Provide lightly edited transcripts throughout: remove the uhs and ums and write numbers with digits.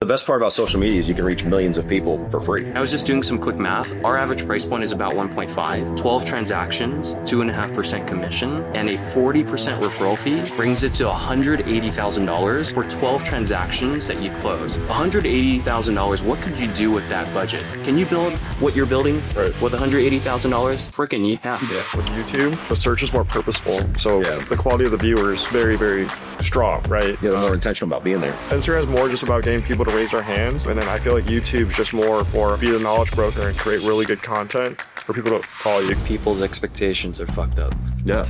The best part about social media is you can reach millions of people for free. I was just doing some quick math. Our average price point is about 1.5, 12 transactions, 2.5% commission, and a 40% referral fee brings it to $180,000 for 12 transactions that you close. $180,000, what could you do with that budget? Can you build what you're building with $180,000? Freaking yeah. With YouTube, the search is more purposeful. So the quality of the viewer is very, very strong, right? Yeah, they're more intentional about being there. Instagram is more just about getting people to raise their hands. And then I feel like YouTube's just more for be the knowledge broker and create really good content for people to follow you. People's expectations are fucked up. Yeah.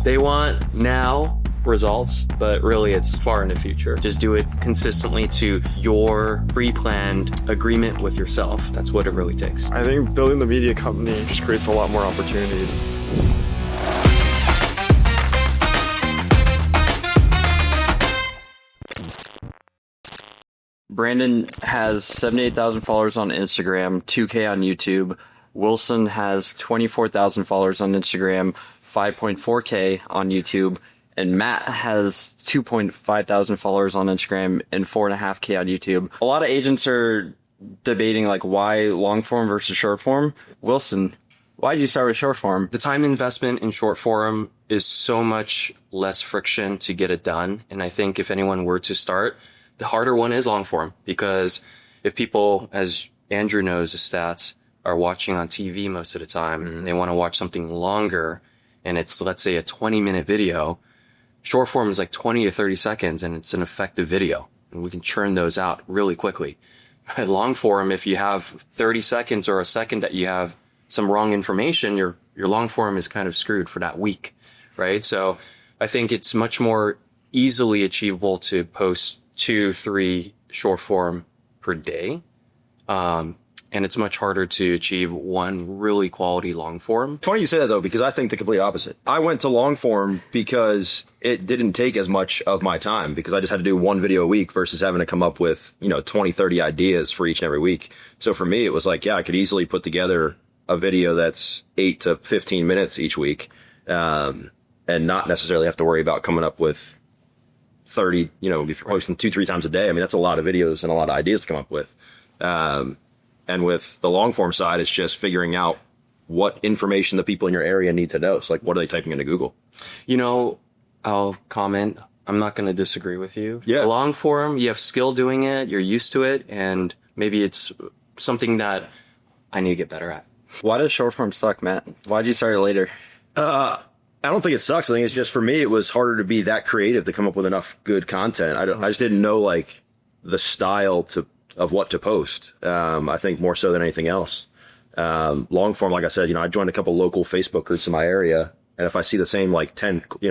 They want now results, but really it's far in the future. Just do it consistently to your pre-planned agreement with yourself. That's what it really takes. I think building the media company just creates a lot more opportunities. Brandon has 78,000 followers on Instagram, 2K on YouTube. Wilson has 24,000 followers on Instagram, 5.4K on YouTube. And Matt has 2.5 thousand followers on Instagram and 4.5K on YouTube. A lot of agents are debating like why long form versus short form. Wilson, why did you start with short form? The time investment in short form is so much less friction to get it done. And I think if anyone were to start, the harder one is long form, because if people, as Andrew knows the stats, are watching on TV most of the time and they want to watch something longer and it's, let's say, a 20-minute video, short form is like 20 or 30 seconds and it's an effective video and we can churn those out really quickly. At long form, if you have 30 seconds or a second that you have some wrong information, your long form is kind of screwed for that week, right? So I think it's much more easily achievable to post 2-3 short form per day. And it's much harder to achieve one really quality long form. Funny you say that, though, because I think the complete opposite. I went to long form because it didn't take as much of my time, because I just had to do one video a week versus having to come up with, 20, 30 ideas for each and every week. So for me, it was like, I could easily put together a video that's 8 to 15 minutes each week, and not necessarily have to worry about coming up with 30, if you're posting 2-3 times a day. I mean, that's a lot of videos and a lot of ideas to come up with. And with the long form side, it's just figuring out what information the people in your area need to know. So like, what are they typing into Google? I'll comment. I'm not going to disagree with you. Yeah. Long form, you have skill doing it. You're used to it. And maybe it's something that I need to get better at. Why does short form suck, Matt? Why'd you start it later? I don't think it sucks. I think it's just, for me, it was harder to be that creative to come up with enough good content. I just didn't know like the style of what to post. I think more so than anything else. Long form, like I said, I joined a couple local Facebook groups in my area, and if I see the same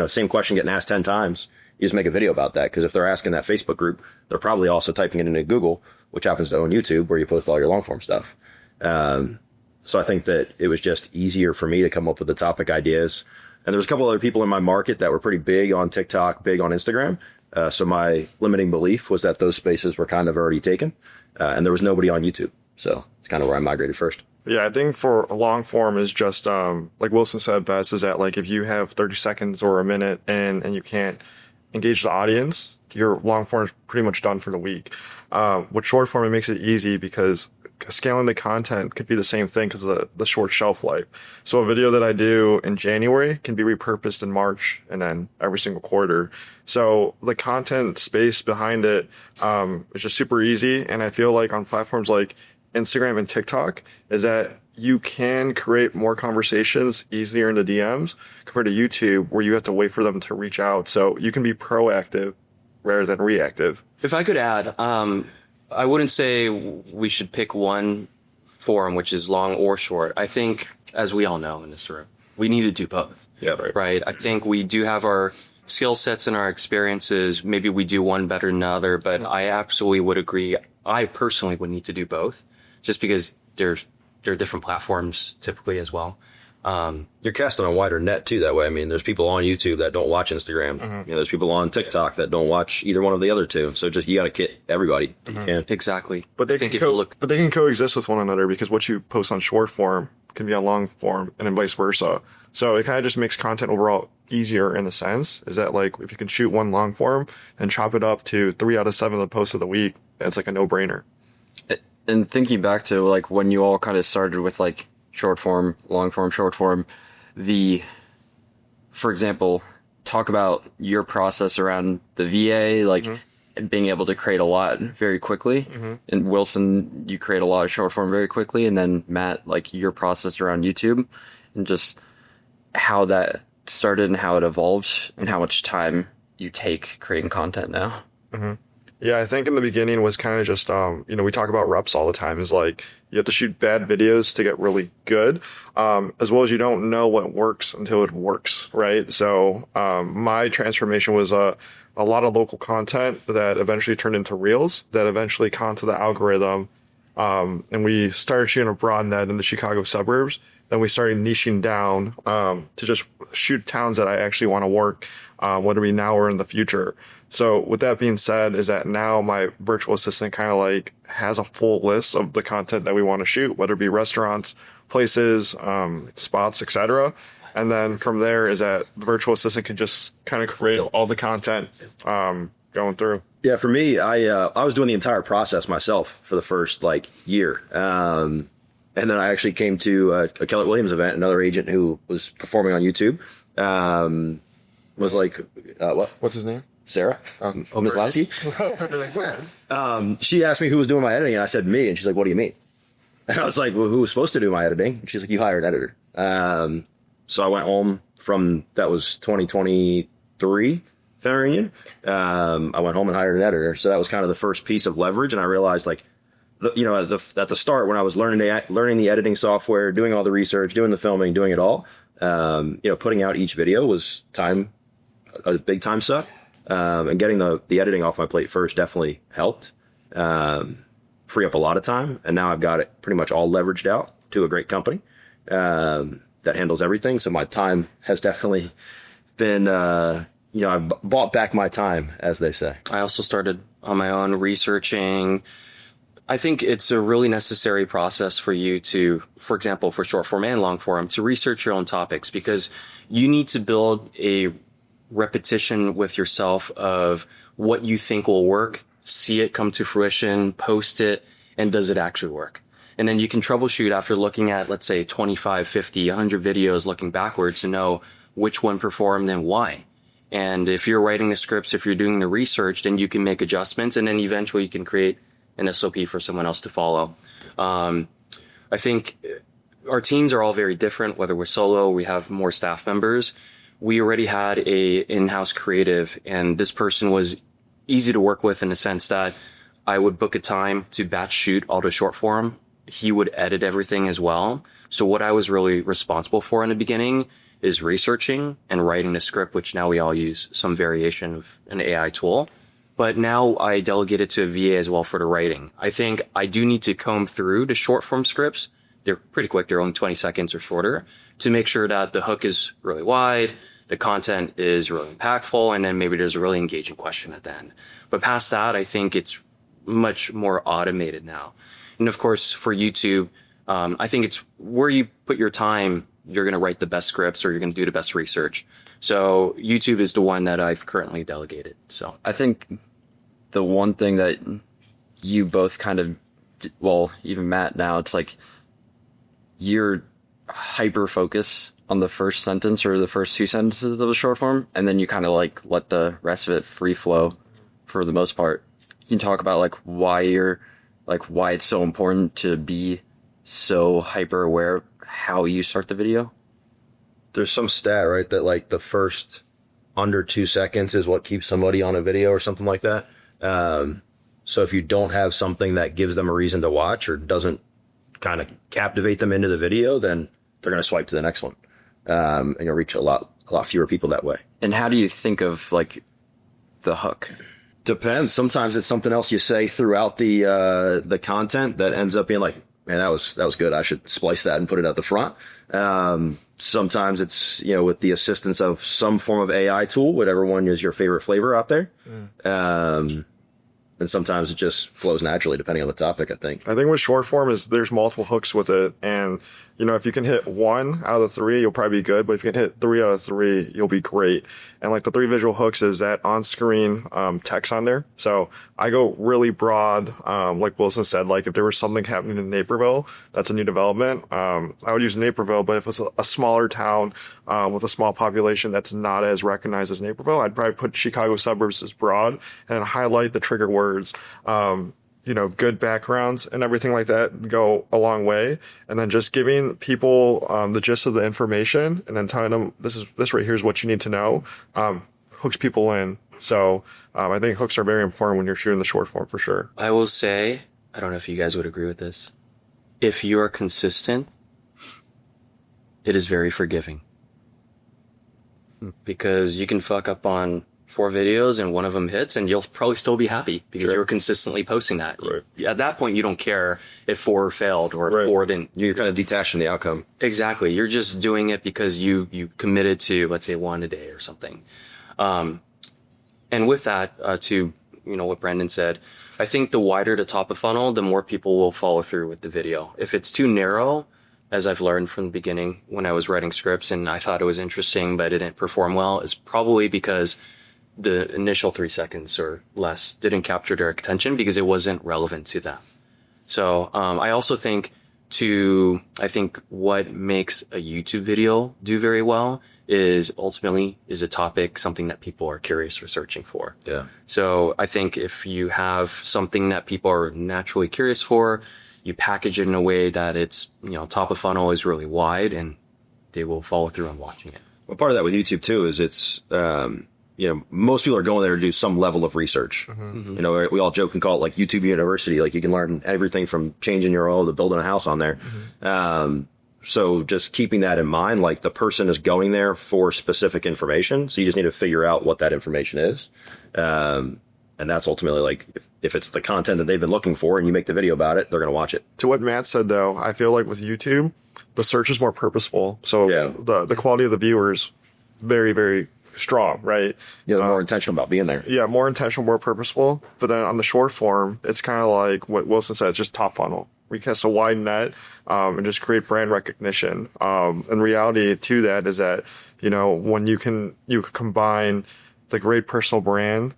same question getting asked 10 times, you just make a video about that. Because if they're asking that Facebook group, they're probably also typing it into Google, which happens to own YouTube, where you post all your long form stuff. So I think that it was just easier for me to come up with the topic ideas. And there was a couple other people in my market that were pretty big on TikTok, big on Instagram. So my limiting belief was that those spaces were kind of already taken, and there was nobody on YouTube. So it's kind of where I migrated first. Yeah, I think for a long form is just, like Wilson said best, is that like if you have 30 seconds or a minute and you can't engage the audience, your long form is pretty much done for the week. With short form, it makes it easy because scaling the content could be the same thing because of the short shelf life. So a video that I do in January can be repurposed in March and then every single quarter. So the content space behind it is just super easy. And I feel like on platforms like Instagram and TikTok is that you can create more conversations easier in the DMs compared to YouTube, where you have to wait for them to reach out. So you can be proactive rather than reactive. If I could add, I wouldn't say we should pick one form, which is long or short. I think, as we all know in this room, we need to do both. Yeah, right. I think we do have our skill sets and our experiences. Maybe we do one better than the other, but I absolutely would agree. I personally would need to do both, just because there are different platforms typically as well. You're casting a wider net too that way. I mean, there's people on YouTube that don't watch Instagram. There's people on TikTok that don't watch either one of the other two. So just, you got to kit everybody. You can. Exactly. But they can coexist with one another, because what you post on short form can be on long form and then vice versa. So it kind of just makes content overall easier in a sense is that like if you can shoot one long form and chop it up to 3 out of 7 of the posts of the week, it's like a no-brainer. And thinking back to like when you all kind of started with like short form, long form, short form, for example, talk about your process around the VA, like being able to create a lot very quickly. And Wilson, you create a lot of short form very quickly. And then Matt, like your process around YouTube and just how that started and how it evolved and how much time you take creating content now. Yeah, I think in the beginning was kind of just, we talk about reps all the time. Is like you have to shoot bad videos to get really good, as well as you don't know what works until it works, right? So my transformation was a lot of local content that eventually turned into reels that eventually caught to the algorithm. And we started shooting a broad net in the Chicago suburbs. Then we started niching down to just shoot towns that I actually want to work, whether we now or in the future. So with that being said, is that now my virtual assistant kind of like has a full list of the content that we want to shoot, whether it be restaurants, places, spots, etc. And then from there is that the virtual assistant can just kind of create all the content going through. Yeah, for me, I was doing the entire process myself for the first like year. And then I actually came to a Keller Williams event, another agent who was performing on YouTube. Was like, what? What's his name? Sarah, Mislowski. She asked me who was doing my editing, and I said me. And she's like, "What do you mean?" And I was like, "Well, who was supposed to do my editing?" And she's like, "You hired an editor." So I went home from that was 2023 family reunion. I went home and hired an editor. So that was kind of the first piece of leverage, and I realized like, at the start when I was learning the editing software, doing all the research, doing the filming, doing it all, putting out each video was a big time suck. And getting the editing off my plate first definitely helped free up a lot of time. And now I've got it pretty much all leveraged out to a great company that handles everything. So my time has definitely been, I've bought back my time, as they say. I also started on my own researching. I think it's a really necessary process for you to, for example, for short form and long form, to research your own topics, because you need to build a repetition with yourself of what you think will work, see it come to fruition, post it, and does it actually work? And then you can troubleshoot after looking at, let's say, 25, 50, 100 videos looking backwards to know which one performed and why. And if you're writing the scripts, if you're doing the research, then you can make adjustments, and then eventually you can create an SOP for someone else to follow. I think our teams are all very different, whether we're solo, we have more staff members. We already had a in-house creative, and this person was easy to work with in the sense that I would book a time to batch shoot all the short form. He would edit everything as well. So what I was really responsible for in the beginning is researching and writing the script, which now we all use some variation of an AI tool. But now I delegate it to a VA as well for the writing. I think I do need to comb through the short form scripts. They're pretty quick. They're only 20 seconds or shorter, to make sure that the hook is really wide, the content is really impactful, and then maybe there's a really engaging question at the end. But past that, I think it's much more automated now. And of course, for YouTube, I think it's where you put your time, you're going to write the best scripts or you're going to do the best research. So YouTube is the one that I've currently delegated. So I think the one thing that you both kind of, well, even Matt now, it's like you're hyper focus on the first sentence or the first two sentences of a short form, and then you kind of like let the rest of it free flow for the most part. You can talk about like why it's so important to be so hyper aware of how you start the video. There's some stat, right, that like the first under 2 seconds is what keeps somebody on a video or something like that. So if you don't have something that gives them a reason to watch or doesn't kind of captivate them into the video, then they're going to swipe to the next one. And you'll reach a lot fewer people that way. And how do you think of like the hook? Depends. Sometimes it's something else you say throughout the content that ends up being like, man, that was good. I should splice that and put it at the front. Sometimes it's, with the assistance of some form of AI tool, whatever one is your favorite flavor out there. And sometimes it just flows naturally depending on the topic, I think. I think with short form is there's multiple hooks with it. And, You know, if you can hit 1 out of the 3, you'll probably be good. But if you can hit 3 out of 3, you'll be great. And like the 3 visual hooks is that on-screen text on there. So I go really broad. Like Wilson said, like if there was something happening in Naperville, that's a new development. I would use Naperville, but if it's a smaller town with a small population that's not as recognized as Naperville, I'd probably put Chicago suburbs as broad and highlight the trigger words. You know, good backgrounds and everything like that go a long way. And then just giving people the gist of the information and then telling them this right here is what you need to know, hooks people in. So I think hooks are very important when you're shooting the short form for sure. I will say, I don't know if you guys would agree with this. If you are consistent, it is very forgiving. Because you can fuck up on 4 videos and one of them hits and you'll probably still be happy because you were consistently posting that. Right. At that point, you don't care if 4 failed or if 4 didn't. You're kind of detached from the outcome. Exactly. You're just doing it because you committed to, let's say, 1 a day or something. And with that, to, you know, what Brandon said, I think the wider the top of funnel, the more people will follow through with the video. If it's too narrow, as I've learned from the beginning when I was writing scripts and I thought it was interesting, but it didn't perform well, it's probably because the initial 3 seconds or less didn't capture their attention because it wasn't relevant to them. So I also think what makes a YouTube video do very well is ultimately is a topic, something that people are curious or searching for. Yeah. So I think if you have something that people are naturally curious for, you package it in a way that it's, you know, top of funnel is really wide and they will follow through on watching it. Well, part of that with YouTube too is it's, you know, most people are going there to do some level of research. Mm-hmm. You know, we all joke and call it like YouTube University. Like you can learn everything from changing your oil to building a house on there. Mm-hmm. So just keeping that in mind, like the person is going there for specific information. So you just need to figure out what that information is. And that's ultimately like, if it's the content that they've been looking for and you make the video about it, they're going to watch it. To what Matt said though, I feel like with YouTube, the search is more purposeful. So the quality of the viewers, very, very strong, right? Yeah, they're more intentional about being there. Yeah, more intentional, more purposeful. But then on the short form, it's kind of like what Wilson said, it's just top funnel. We cast a wide net and just create brand recognition. And reality to that is that, you know, when you can combine the great personal brand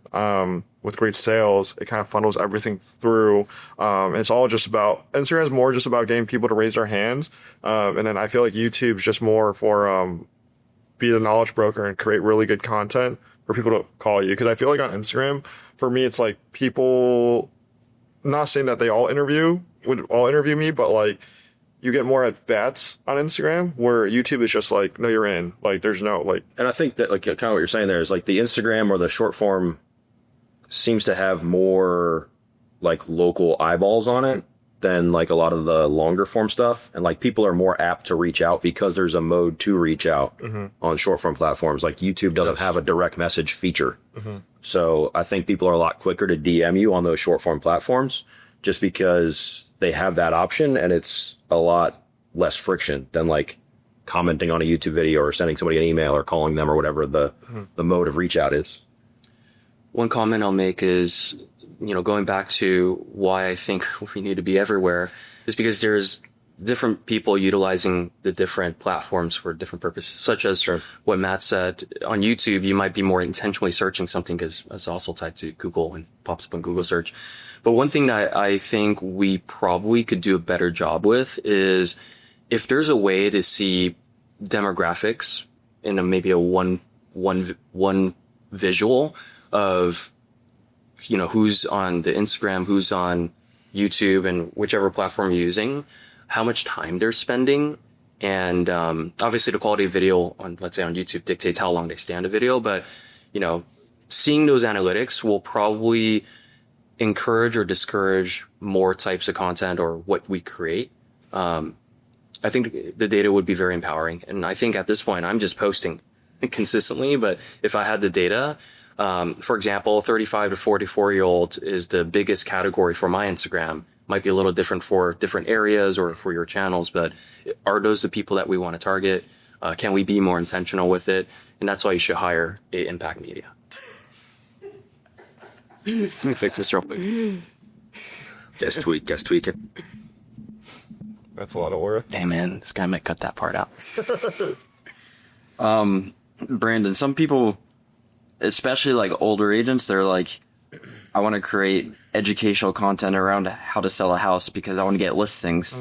with great sales, it kind of funnels everything through. It's all just about, Instagram is more just about getting people to raise their hands. And then I feel like YouTube's just more for be the knowledge broker and create really good content for people to call you. Because I feel like on Instagram, for me, it's like people, not saying that they would all interview me, but like you get more at bats on Instagram where YouTube is just like, no, you're in. Like there's no like. And I think that like kind of what you're saying there is like the Instagram or the short form seems to have more like local eyeballs on it than like a lot of the longer form stuff. And like people are more apt to reach out because there's a mode to reach out on short form platforms. Like YouTube doesn't have a direct message feature. So I think people are a lot quicker to DM you on those short form platforms just because they have that option and it's a lot less friction than like commenting on a YouTube video or sending somebody an email or calling them or whatever the mode of reach out is. One comment I'll make is, you know, going back to why I think we need to be everywhere is because there's different people utilizing the different platforms for different purposes, such as what Matt said. On YouTube, you might be more intentionally searching something because it's also tied to Google and pops up on Google search. But one thing that I think we probably could do a better job with is if there's a way to see demographics in maybe a one visual of, you know, who's on the Instagram, who's on YouTube and whichever platform you're using, how much time they're spending. And obviously the quality of video on, let's say on YouTube dictates how long they stay on the video. But, you know, seeing those analytics will probably encourage or discourage more types of content or what we create. I think the data would be very empowering. And I think at this point, I'm just posting consistently. But if I had the data, for example, 35 to 44-year-old is the biggest category for my Instagram. Might be a little different for different areas or for your channels, but are those the people that we want to target? Can we be more intentional with it? And that's why you should hire impact media. Let me fix this real quick. Guest tweaking. That's a lot of work. Hey man, this guy might cut that part out. Brandon, some people, especially like older agents, they're like, I want to create educational content around how to sell a house because I want to get listings.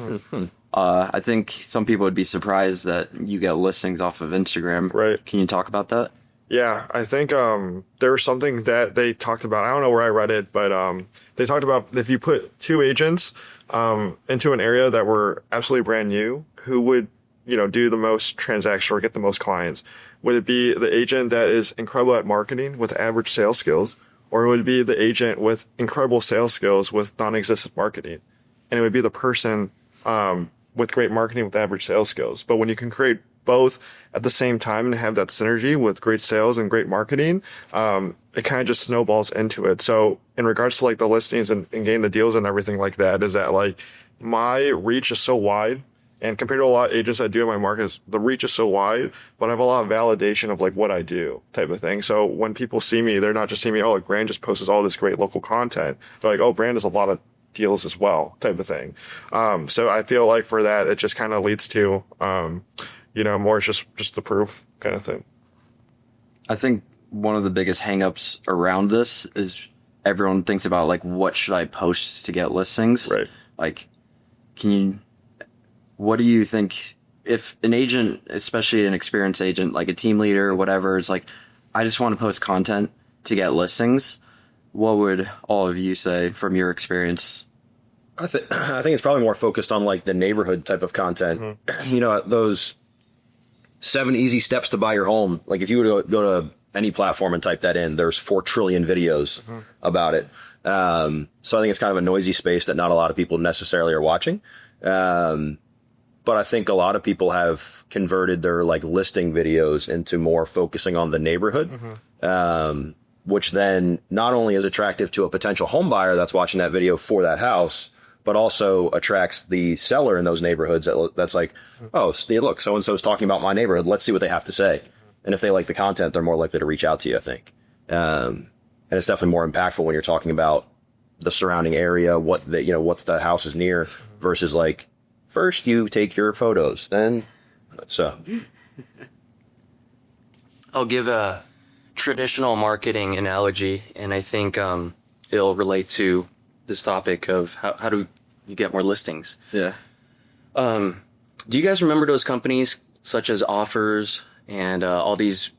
I think some people would be surprised that you get listings off of Instagram. Right. Can you talk about that? Yeah, I think there was something that they talked about. I don't know where I read it, but they talked about if you put two agents into an area that were absolutely brand new, who would do the most transactions or get the most clients? Would it be the agent that is incredible at marketing with average sales skills, or would it be the agent with incredible sales skills with non-existent marketing? And it would be the person with great marketing with average sales skills. But when you can create both at the same time and have that synergy with great sales and great marketing, it kind of just snowballs into it. So in regards to like the listings and getting the deals and everything like that, is that like my reach is so wide, and compared to a lot of agents that do in my market, the reach is so wide, but I have a lot of validation of like what I do type of thing. So when people see me, they're not just seeing me, oh, like Brand just posts all this great local content. They're like, oh, Brand does a lot of deals as well type of thing. So I feel like for that, it just kind of leads to, more just the proof kind of thing. I think one of the biggest hangups around this is everyone thinks about like, what should I post to get listings? Right. Like, what do you think if an agent, especially an experienced agent, like a team leader or whatever, is like, I just want to post content to get listings? What would all of you say from your experience? I think it's probably more focused on like the neighborhood type of content. Those 7 easy steps to buy your home. Like if you were to go to any platform and type that in, there's 4 trillion videos about it. So I think it's kind of a noisy space that not a lot of people necessarily are watching. But I think a lot of people have converted their like listing videos into more focusing on the neighborhood, which then not only is attractive to a potential home buyer that's watching that video for that house, but also attracts the seller in those neighborhoods that's like, oh, look, so-and-so is talking about my neighborhood. Let's see what they have to say. And if they like the content, they're more likely to reach out to you, I think. And it's definitely more impactful when you're talking about the surrounding area, what the house is near versus like, first you take your photos, then so. I'll give a traditional marketing analogy, and I think it'll relate to this topic of how do you get more listings. Yeah. Do you guys remember those companies such as Offers and all these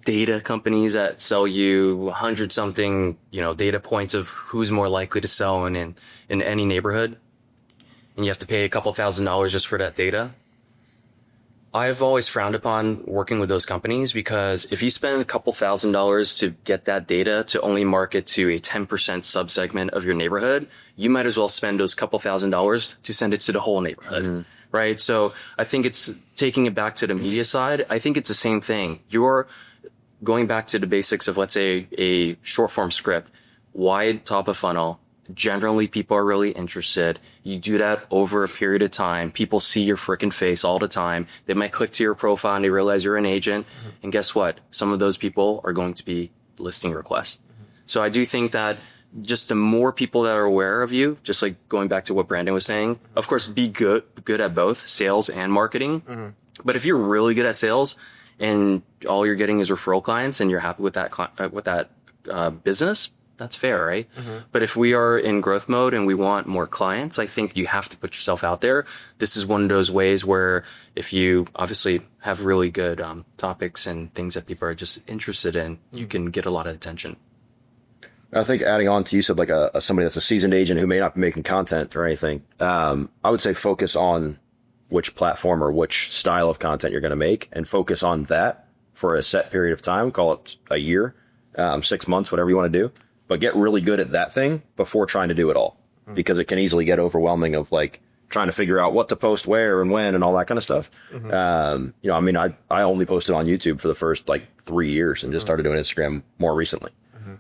data companies that sell you 100 something, data points of who's more likely to sell in any neighborhood? And you have to pay a couple $1,000s just for that data. I've always frowned upon working with those companies because if you spend a couple $1,000s to get that data to only market to a 10% subsegment of your neighborhood, you might as well spend those couple $1,000s to send it to the whole neighborhood, right? So I think it's taking it back to the media side. I think it's the same thing. You're going back to the basics of, let's say, a short form script, wide top of funnel. Generally, people are really interested. You do that over a period of time. People see your freaking face all the time. They might click to your profile and they realize you're an agent. And guess what? Some of those people are going to be listing requests. So I do think that just the more people that are aware of you, just like going back to what Brandon was saying, of course, be good at both sales and marketing. But if you're really good at sales and all you're getting is referral clients and you're happy with that business, that's fair, right? But if we are in growth mode and we want more clients, I think you have to put yourself out there. This is one of those ways where if you obviously have really good topics and things that people are just interested in, you can get a lot of attention. I think adding on to you said like somebody that's a seasoned agent who may not be making content or anything. I would say focus on which platform or which style of content you're going to make and focus on that for a set period of time. Call it a year, 6 months, whatever you want to do. But get really good at that thing before trying to do it all, because it can easily get overwhelming of like trying to figure out what to post where and when and all that kind of stuff. I only posted on YouTube for the first like 3 years and just started doing Instagram more recently.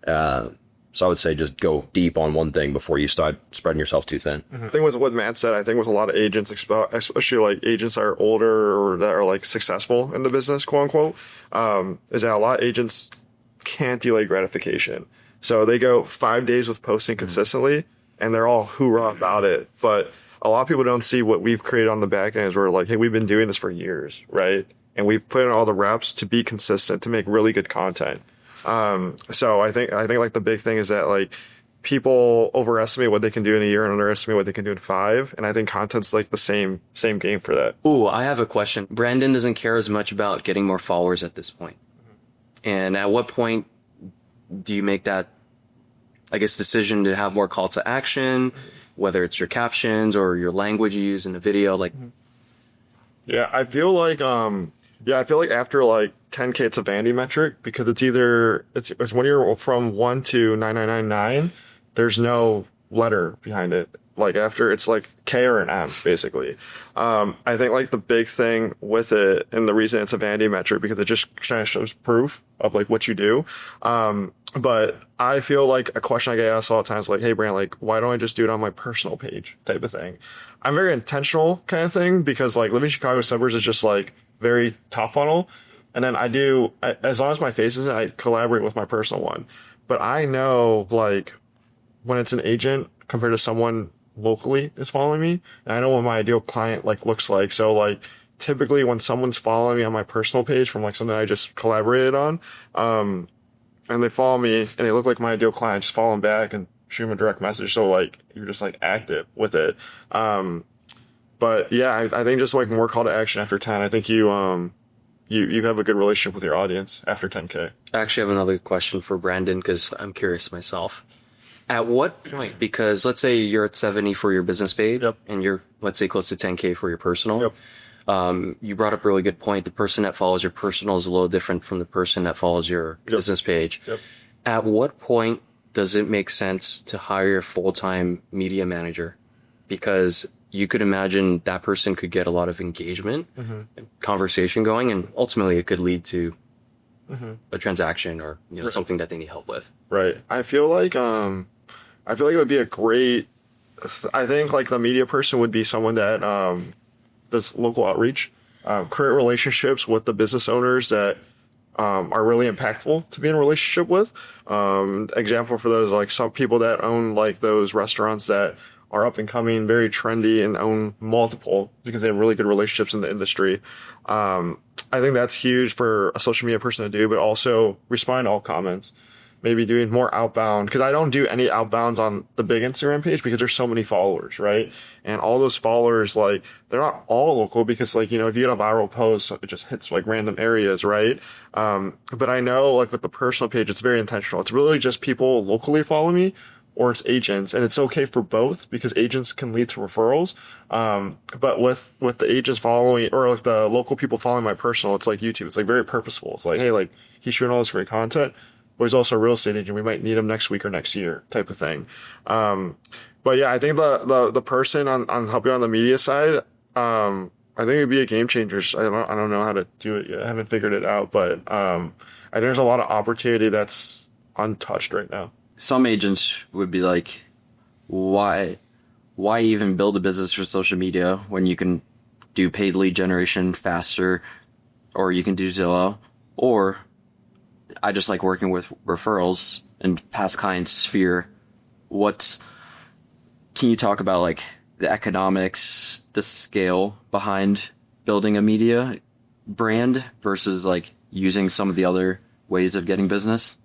So I would say just go deep on one thing before you start spreading yourself too thin. I think with what Matt said, I think with a lot of agents, especially like agents that are older or that are like successful in the business, quote unquote, is that a lot of agents can't delay gratification. So they go 5 days with posting consistently and they're all hoorah about it. But a lot of people don't see what we've created on the back end is we're like, hey, we've been doing this for years, right? And we've put in all the reps to be consistent, to make really good content. So I think like the big thing is that like people overestimate what they can do in a year and underestimate what they can do in 5. And I think content's like the same game for that. Ooh, I have a question. Brandon doesn't care as much about getting more followers at this point. And at what point do you make that, I guess, decision to have more call to action, whether it's your captions or your language you use in the video? Like, yeah, I feel like after like 10K, it's a vanity metric because it's either it's when you're from 1 to 9999, there's no letter behind it. Like after it's like K or an M basically. I think like the big thing with it and the reason it's a vanity metric because it just kind of shows proof of like what you do. But I feel like a question I get asked all the time is like, hey Brand, like why don't I just do it on my personal page type of thing? I'm very intentional kind of thing because like living in Chicago suburbs is just like very top funnel. And then as long as my face isn't, I collaborate with my personal one. But I know like when it's an agent compared to someone locally is following me, and I know what my ideal client like looks like. So like typically when someone's following me on my personal page from like something I just collaborated on, and they follow me and they look like my ideal client, just follow them back and shoot them a direct message. So like you're just like active with it. But yeah, I think just like more call to action after 10. I think you have a good relationship with your audience after 10K. I actually have another question for Brandon because I'm curious myself. At what point, because let's say you're at 70 for your business page and you're, let's say, close to 10K for your personal. You brought up a really good point. The person that follows your personal is a little different from the person that follows your business page. At what point does it make sense to hire a full-time media manager? Because you could imagine that person could get a lot of engagement and conversation going, and ultimately it could lead to a transaction or something that they need help with. Right. I feel like it would be a great. I think like the media person would be someone that does local outreach, create relationships with the business owners that are really impactful to be in a relationship with. Example for those, like some people that own like those restaurants that are up and coming, very trendy, and own multiple because they have really good relationships in the industry. I think that's huge for a social media person to do, but also respond to all comments. Maybe doing more outbound, because I don't do any outbounds on the big Instagram page because there's so many followers, right? And all those followers, like, they're not all local because, like, you know, if you get a viral post, it just hits like random areas, right? But I know, like, with the personal page, it's very intentional. It's really just people locally follow me, or it's agents, and it's okay for both because agents can lead to referrals. But with the agents following, or like the local people following my personal, it's like YouTube. It's like very purposeful. It's like, hey, like he's shooting all this great content, but he's also a real estate agent. We might need him next week or next year type of thing. But yeah, I think the person on helping on the media side, I think it'd be a game changer. I don't know how to do it yet. I haven't figured it out, but I think there's a lot of opportunity that's untouched right now. Some agents would be like, why even build a business for social media when you can do paid lead generation faster, or you can do Zillow, or I just like working with referrals and past client sphere. Can you talk about like the economics, the scale behind building a media brand versus like using some of the other ways of getting business?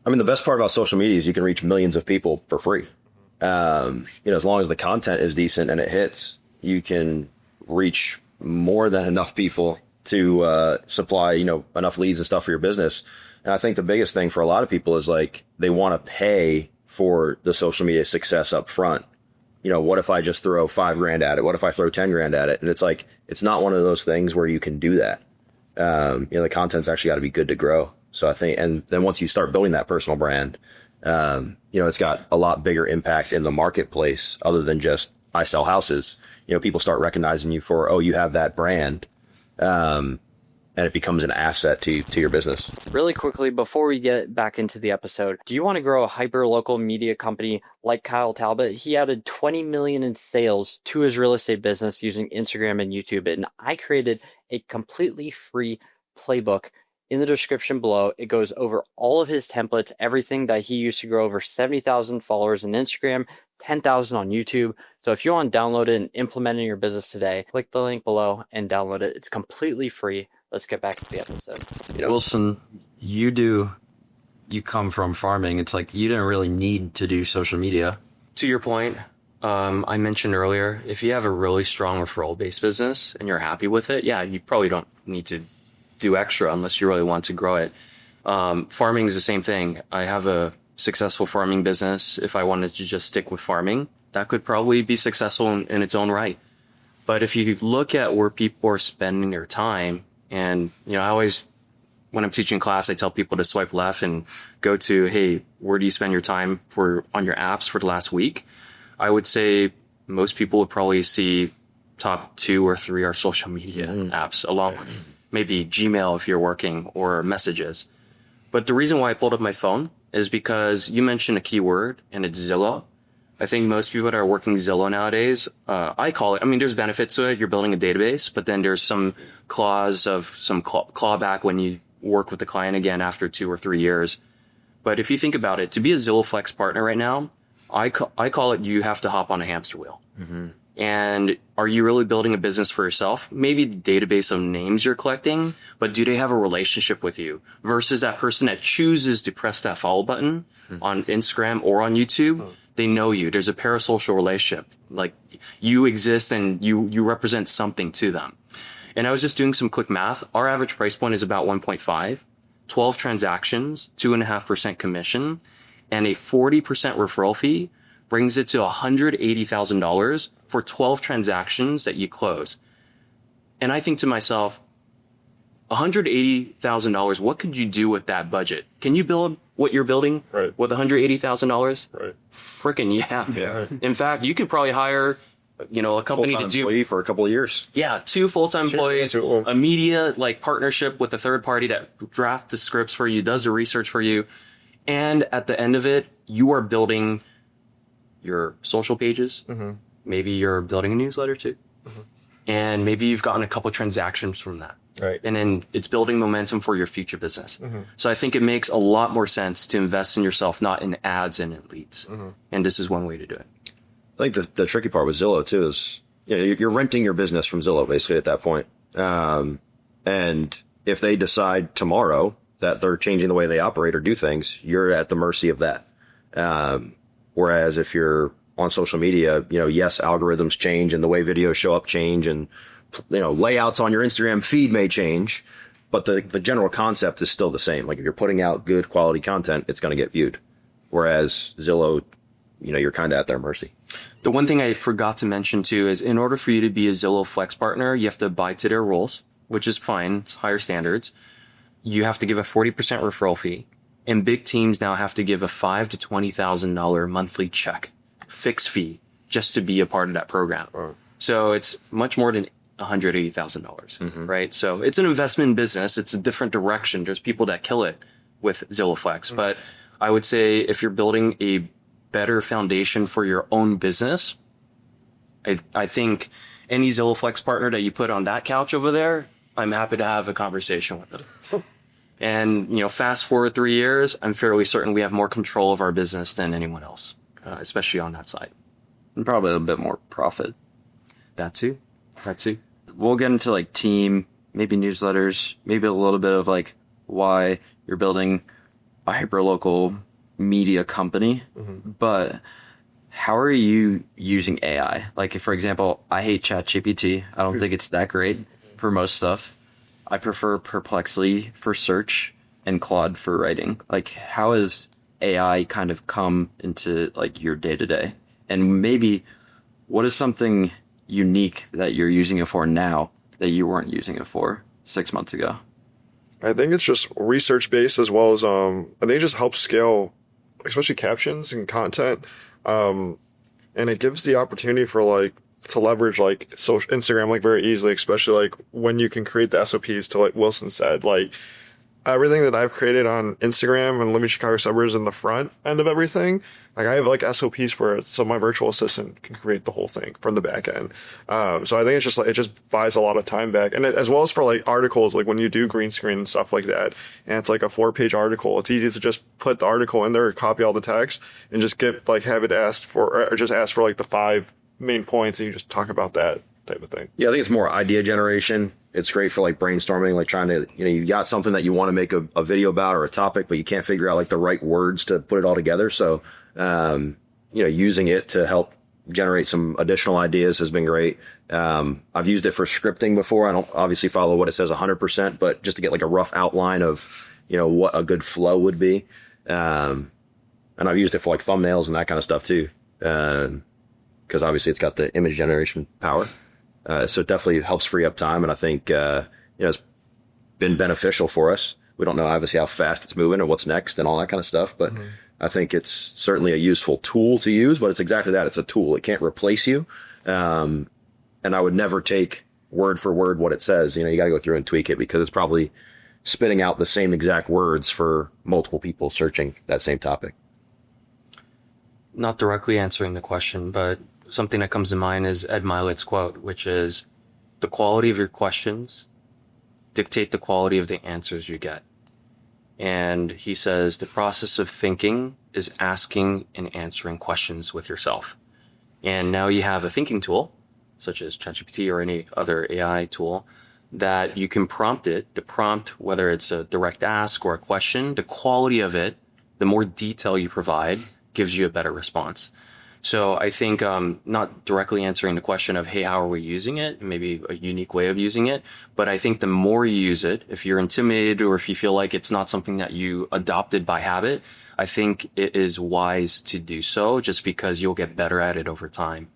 I mean, the best part about social media is you can reach millions of people for free. As long as the content is decent and it hits, you can reach more than enough people to supply, enough leads and stuff for your business. And I think the biggest thing for a lot of people is like they want to pay for the social media success up front. What if I just throw $5,000 at it? What if I throw $10,000 at it? And it's like, it's not one of those things where you can do that. The content's actually got to be good to grow. So I think, and then once you start building that personal brand, it's got a lot bigger impact in the marketplace other than just I sell houses. People start recognizing you for, oh, you have that brand. And it becomes an asset to your business. Really quickly, before we get back into the episode, do you want to grow a hyper-local media company like Kyle Talbot? He added $20 million in sales to his real estate business using Instagram and YouTube, and I created a completely free playbook in the description below. It goes over all of his templates, everything that he used to grow over 70,000 followers on Instagram, 10,000 on YouTube. So if you want to download it and implement it in your business today, click the link below and download it. It's completely free. Let's get back to the episode. Wilson, you come from farming. It's like you didn't really need to do social media. To your point, I mentioned earlier, if you have a really strong referral-based business and you're happy with it, yeah, you probably don't need to do extra unless you really want to grow it. Farming is the same thing. I have a successful farming business. If I wanted to just stick with farming, that could probably be successful in its own right. But if you look at where people are spending their time, and I always, when I'm teaching class, I tell people to swipe left and go to, hey, where do you spend your time on your apps for the last week? I would say most people would probably see top 2 or 3 are social media apps, along with maybe Gmail if you're working, or messages. But the reason why I pulled up my phone is because you mentioned a keyword, and it's Zillow. I think most people that are working Zillow nowadays, I call it, there's benefits to it. You're building a database, but then there's some clause of some clawback when you work with the client again after 2 or 3 years. But if you think about it, to be a Zillow Flex partner right now, I call it, you have to hop on a hamster wheel. Mm-hmm. And are you really building a business for yourself? Maybe the database of names you're collecting, but do they have a relationship with you? Versus that person that chooses to press that follow button on Instagram or on YouTube, they know you. There's a parasocial relationship. Like, you exist and you represent something to them. And I was just doing some quick math. Our average price point is about 1.5, 12 transactions, 2.5% commission, and a 40% referral fee brings it to $180,000 for 12 transactions that you close. And I think to myself, $180,000, what could you do with that budget? Can you build what you're building with $180,000? Right. Freaking yeah. In fact, you could probably hire, a company to do employee for a couple of years. Yeah, 2 full-time employees, a media partnership with a third party that draft the scripts for you, does the research for you. And at the end of it, you are building your social pages. Mm-hmm. Maybe you're building a newsletter too. Mm-hmm. And maybe you've gotten a couple transactions from that. Right. And then it's building momentum for your future business. Mm-hmm. So I think it makes a lot more sense to invest in yourself, not in ads and in leads. Mm-hmm. And this is one way to do it. I think the tricky part with Zillow too is, you're renting your business from Zillow basically at that point. And if they decide tomorrow that they're changing the way they operate or do things, you're at the mercy of that. Whereas if you're on social media, yes, algorithms change and the way videos show up change, and layouts on your Instagram feed may change, but the general concept is still the same. Like, if you're putting out good quality content, it's going to get viewed. Whereas Zillow, you're kind of at their mercy. The one thing I forgot to mention too is, in order for you to be a Zillow Flex partner, you have to abide to their rules, which is fine. It's higher standards. You have to give a 40% referral fee, and big teams now have to give a $5,000 to $20,000 monthly check, fixed fee, just to be a part of that program. Right. So it's much more than $180,000, right? So it's an investment in business. It's a different direction. There's people that kill it with Zillow Flex, but I would say if you're building a better foundation for your own business, I think any Zillow Flex partner that you put on that couch over there, I'm happy to have a conversation with them. And, fast forward 3 years, I'm fairly certain we have more control of our business than anyone else, especially on that side. And probably a bit more profit. That too. We'll get into team, maybe newsletters, maybe a little bit of why you're building a hyperlocal media company. Mm-hmm. But how are you using AI? For example, I hate ChatGPT. I don't think it's that great for most stuff. I prefer Perplexity for search and Claude for writing. How has AI kind of come into your day-to-day? And maybe what is something unique that you're using it for now that you weren't using it for 6 months ago? I think it's just research-based, as well as I think it just helps scale, especially captions and content. And it gives the opportunity for to leverage social Instagram very easily, especially when you can create the SOPs to Wilson said, everything that I've created on Instagram and Living Chicago Suburbs in the front end of everything, like I have like SOPs for it, so my virtual assistant can create the whole thing from the back end. So I think it's just like, it just buys a lot of time back, and as well as for like articles, like when you do green screen and stuff like that, and it's like a 4-page article, it's easy to just put the article in there, copy all the text, and just have it asked for, or just ask for like the 5 main points, and you just talk about that type of thing. Yeah, I think it's more idea generation. It's great for like brainstorming, like trying to, you got something that you want to make a video about or a topic, but you can't figure out like the right words to put it all together. So, using it to help generate some additional ideas has been great. I've used it for scripting before. I don't obviously follow what it says 100%, but just to get like a rough outline of, what a good flow would be. And I've used it for like thumbnails and that kind of stuff too. Because obviously it's got the image generation power. So it definitely helps free up time. And I think, it's been beneficial for us. We don't know obviously how fast it's moving and what's next and all that kind of stuff, but I think it's certainly a useful tool to use, but it's exactly that. It's a tool. It can't replace you. And I would never take word for word what it says. You got to go through and tweak it because it's probably spitting out the same exact words for multiple people searching that same topic. Not directly answering the question, but something that comes to mind is Ed Milet's quote, which is, the quality of your questions dictate the quality of the answers you get. And he says the process of thinking is asking and answering questions with yourself. And now you have a thinking tool, such as ChatGPT or any other AI tool, that you can prompt it. The prompt, whether it's a direct ask or a question, the quality of it, the more detail you provide, gives you a better response. So I think not directly answering the question of, hey, how are we using it? Maybe a unique way of using it. But I think the more you use it, if you're intimidated or if you feel like it's not something that you adopted by habit, I think it is wise to do so just because you'll get better at it over time.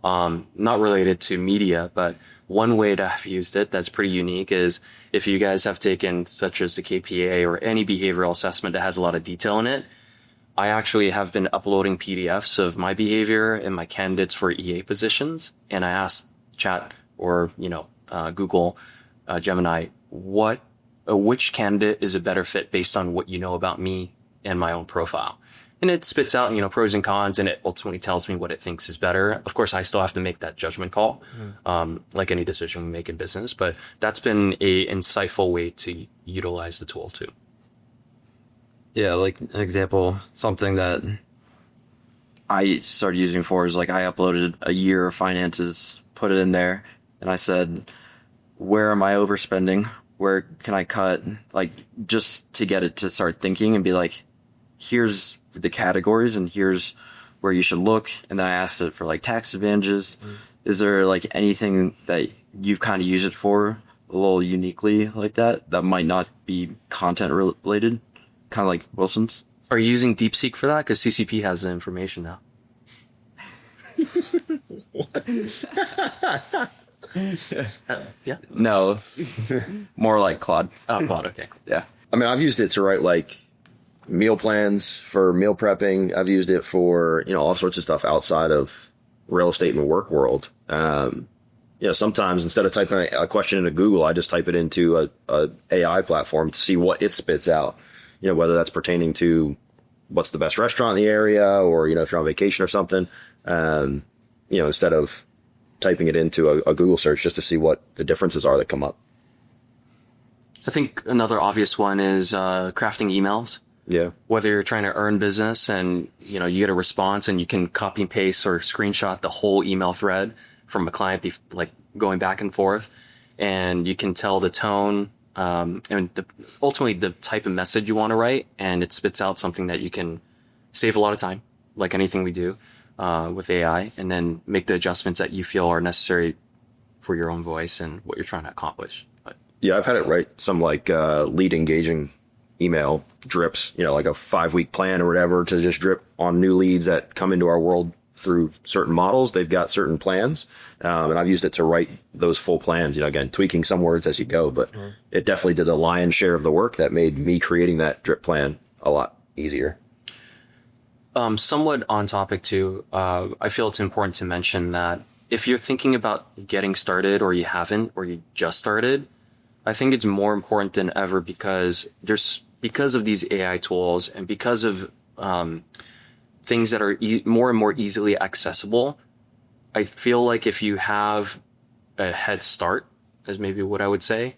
Not related to media, but one way to have used it that's pretty unique is if you guys have taken such as the KPA or any behavioral assessment that has a lot of detail in it, I actually have been uploading PDFs of my behavior and my candidates for EA positions. And I asked Chat or, Google, Gemini, which candidate is a better fit based on what you know about me and my own profile. And it spits out, pros and cons, and it ultimately tells me what it thinks is better. Of course, I still have to make that judgment call, like any decision we make in business. But that's been a insightful way to utilize the tool too. Yeah, like an example, something that I started using for is like I uploaded a year of finances, put it in there, and I said, where am I overspending? Where can I cut? Like just to get it to start thinking and be like, here's the categories and here's where you should look. And then I asked it for like tax advantages. Is there like anything that you've kind of used it for a little uniquely like that might not be content related? Kind of like Wilson's. Are you using DeepSeek for that? Because CCP has the information now. Yeah. No, more like Claude. Oh, Claude. Okay. Yeah. I mean, I've used it to write like meal plans for meal prepping. I've used it for, all sorts of stuff outside of real estate and work world. Sometimes instead of typing a question into Google, I just type it into a AI platform to see what it spits out. Whether that's pertaining to what's the best restaurant in the area or, if you're on vacation or something, instead of typing it into a Google search just to see what the differences are that come up. I think another obvious one is crafting emails. Yeah. Whether you're trying to earn business and, you get a response and you can copy and paste or screenshot the whole email thread from a client, like going back and forth, and you can tell the tone, and ultimately the type of message you want to write, and it spits out something that you can save a lot of time, like anything we do with AI, and then make the adjustments that you feel are necessary for your own voice and what you're trying to accomplish. But yeah, I've had it write some like lead engaging email drips, like a 5-week plan or whatever to just drip on new leads that come into our world through certain models. They've got certain plans, and I've used it to write those full plans, again, tweaking some words as you go, but it definitely did the lion's share of the work that made me creating that drip plan a lot easier. Somewhat on topic too, I feel it's important to mention that if you're thinking about getting started or you haven't, or you just started, I think it's more important than ever because of these AI tools and because of things that are more and more easily accessible. I feel like if you have a head start, is maybe what I would say,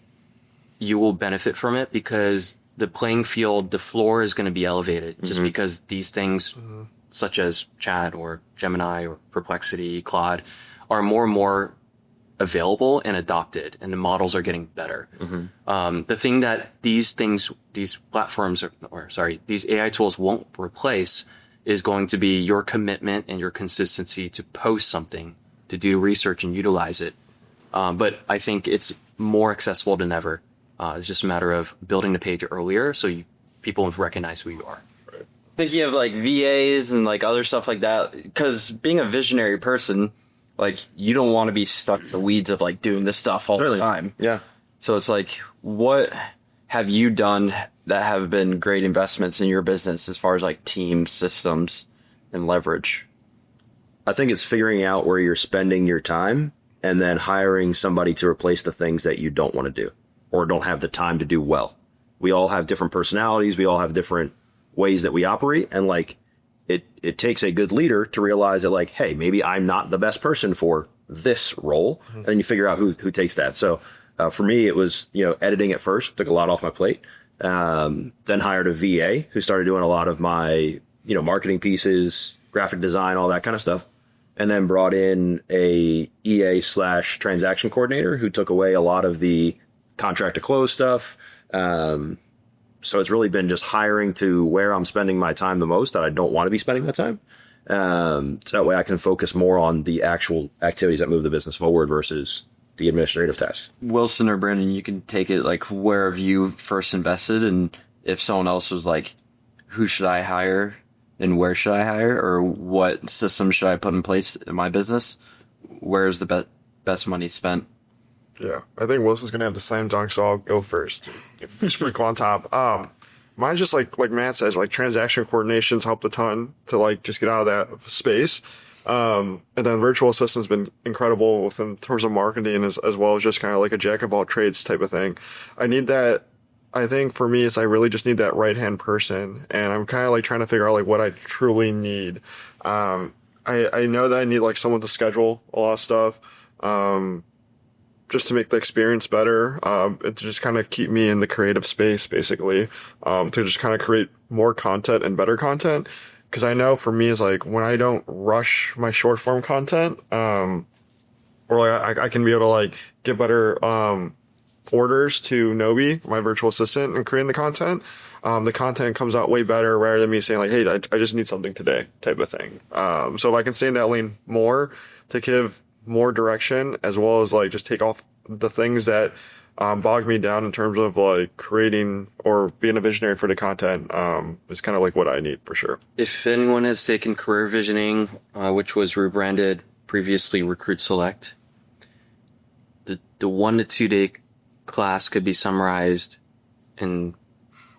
you will benefit from it because the playing field, the floor is going to be elevated just because these things, such as Chat or Gemini or Perplexity, Claude, are more and more available and adopted, and the models are getting better. The thing that these platforms, these AI tools won't replace is going to be your commitment and your consistency to post something, to do research and utilize it. But I think it's more accessible than ever. It's just a matter of building the page earlier so people recognize who you are. Thinking of like VAs and like other stuff like that, because being a visionary person, like you don't want to be stuck in the weeds of like doing this stuff all the time. Yeah. So it's like, what have you done that have been great investments in your business as far as like team systems and leverage? I think it's figuring out where you're spending your time and then hiring somebody to replace the things that you don't want to do or don't have the time to do well. We all have different personalities. We all have different ways that we operate. And like, it takes a good leader to realize that like, hey, maybe I'm not the best person for this role. And then you figure out who takes that. So for me, it was, editing at first, took a lot off my plate. Then hired a VA who started doing a lot of my, marketing pieces, graphic design, all that kind of stuff. And then brought in a EA/transaction coordinator who took away a lot of the contract to close stuff. So it's really been just hiring to where I'm spending my time the most that I don't want to be spending my time. So that way I can focus more on the actual activities that move the business forward versus the administrative tasks. Wilson or Brandon, you can take it like where have you first invested, and if someone else was like, who should I hire and where should I hire, or what system should I put in place in my business, where's the best money spent? Yeah, I think Wilson's gonna have the slam dunk, so I'll go first. Sprinkle on top. Mine's just like Matt says, like transaction coordinations helped a ton to like just get out of that space. And then virtual assistant's been incredible in terms of marketing as well as just kind of like a jack of all trades type of thing. I need that. I think for me, I really just need that right hand person, and I'm kind of like trying to figure out like what I truly need. I know that I need like someone to schedule a lot of stuff. Just to make the experience better, and to just kind of keep me in the creative space, basically, to just kind of create more content and better content. Because I know for me, is like when I don't rush my short form content, or like I can be able to like get better orders to Nobi, my virtual assistant, and creating the content. The content comes out way better rather than me saying like, hey, I just need something today type of thing. So if I can stay in that lane more to give more direction, as well as like just take off the things that bog me down in terms of like creating or being a visionary for the content, is kind of like what I need for sure. If anyone has taken career visioning, which was rebranded previously Recruit Select, the 1 to 2 day class could be summarized in